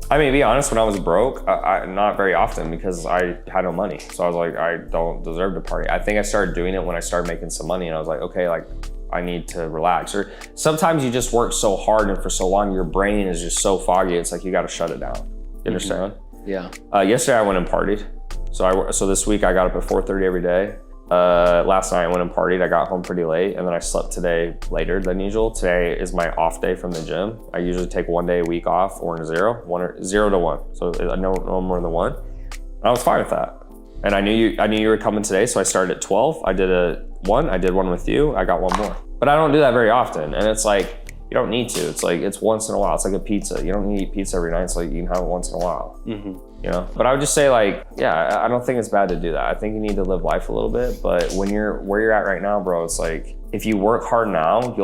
I mean, to be honest, when I was broke, not very often, because I had no money. So I was like, I don't deserve to party. I think I started doing it when I started making some money, and I was like, okay, like I need to relax. Or sometimes you just work so hard and for so long, your brain is just so foggy. It's like, you got to shut it down. You understand? Yeah. Yesterday I went and partied. So this week I got up at 4:30 every day. Last night I went and partied. I got home pretty late, and then I slept today later than usual. Today is my off day from the gym. I usually take 1 day a week off, or 0 to 1. So no more than 1. And I was fine with that. And I knew you were coming today, so I started at 12. I did one with you. I got 1 more. But I don't do that very often, and it's like, you don't need to. It's like, it's once in a while. It's like a pizza. You don't need to eat pizza every night, so you can have it once in a while. You know? But I would just say, like, yeah, I don't think it's bad to do that. I think you need to live life a little bit, but when you're where you're at right now, bro, it's like, if you work hard now,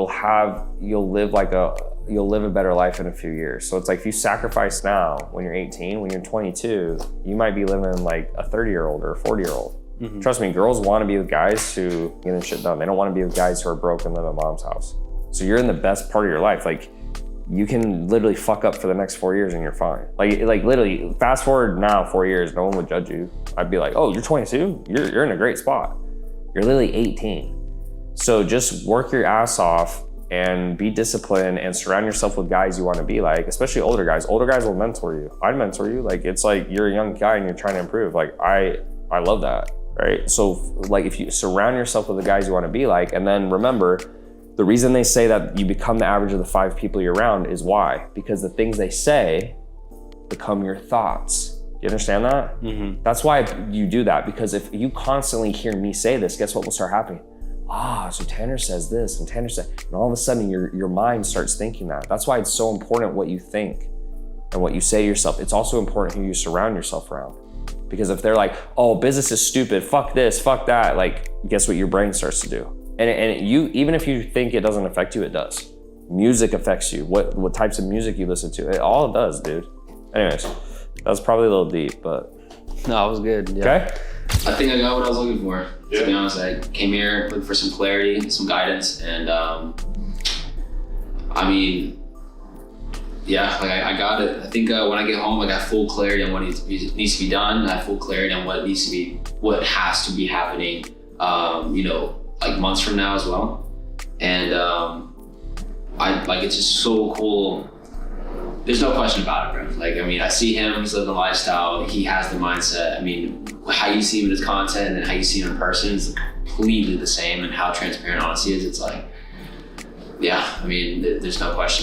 you'll live a better life in a few years. So it's like, if you sacrifice now when you're 18, when you're 22, you might be living like a 30-year-old or a 40-year-old. Trust me, girls want to be with guys who get their shit done. They don't want to be with guys who are broke and live at mom's house. So you're in the best part of your life. Like, you can literally fuck up for the next 4 years and you're fine. Like literally, fast forward now 4 years, no one would judge you. I'd be like, oh, you're 22? You're in a great spot. You're literally 18. So just work your ass off and be disciplined and surround yourself with guys you want to be like, especially older guys. Older guys will mentor you. I'd mentor you. Like, it's like, you're a young guy and you're trying to improve. Like, I love that, right? So like, if you surround yourself with the guys you want to be like, and then remember, the reason they say that you become the average of the 5 people you're around is why? Because the things they say become your thoughts. You understand that? That's why you do that, because if you constantly hear me say this, guess what will start happening? So Tanner says this, and Tanner said, and all of a sudden your mind starts thinking that. That's why it's so important what you think and what you say to yourself. It's also important who you surround yourself around. Because if they're like, oh, business is stupid, fuck this, fuck that, like, guess what your brain starts to do? And you, even if you think it doesn't affect you, it does. Music affects you. What types of music you listen to, all it does, dude. Anyways, that was probably a little deep, but. No, it was good. Yeah. Okay. I think I got what I was looking for. To be honest, I came here looking for some clarity, some guidance, and I mean, yeah, like I got it. I think when I get home, I got full clarity on what needs to be done. I have full clarity on what has to be happening. You know, like months from now as well. And it's just so cool. There's no question about it, bro. Like, I mean, I see him, he's living the lifestyle, he has the mindset. I mean, how you see him in his content and how you see him in person is completely the same, and how transparent honesty is. It's like, yeah, I mean, there's no question.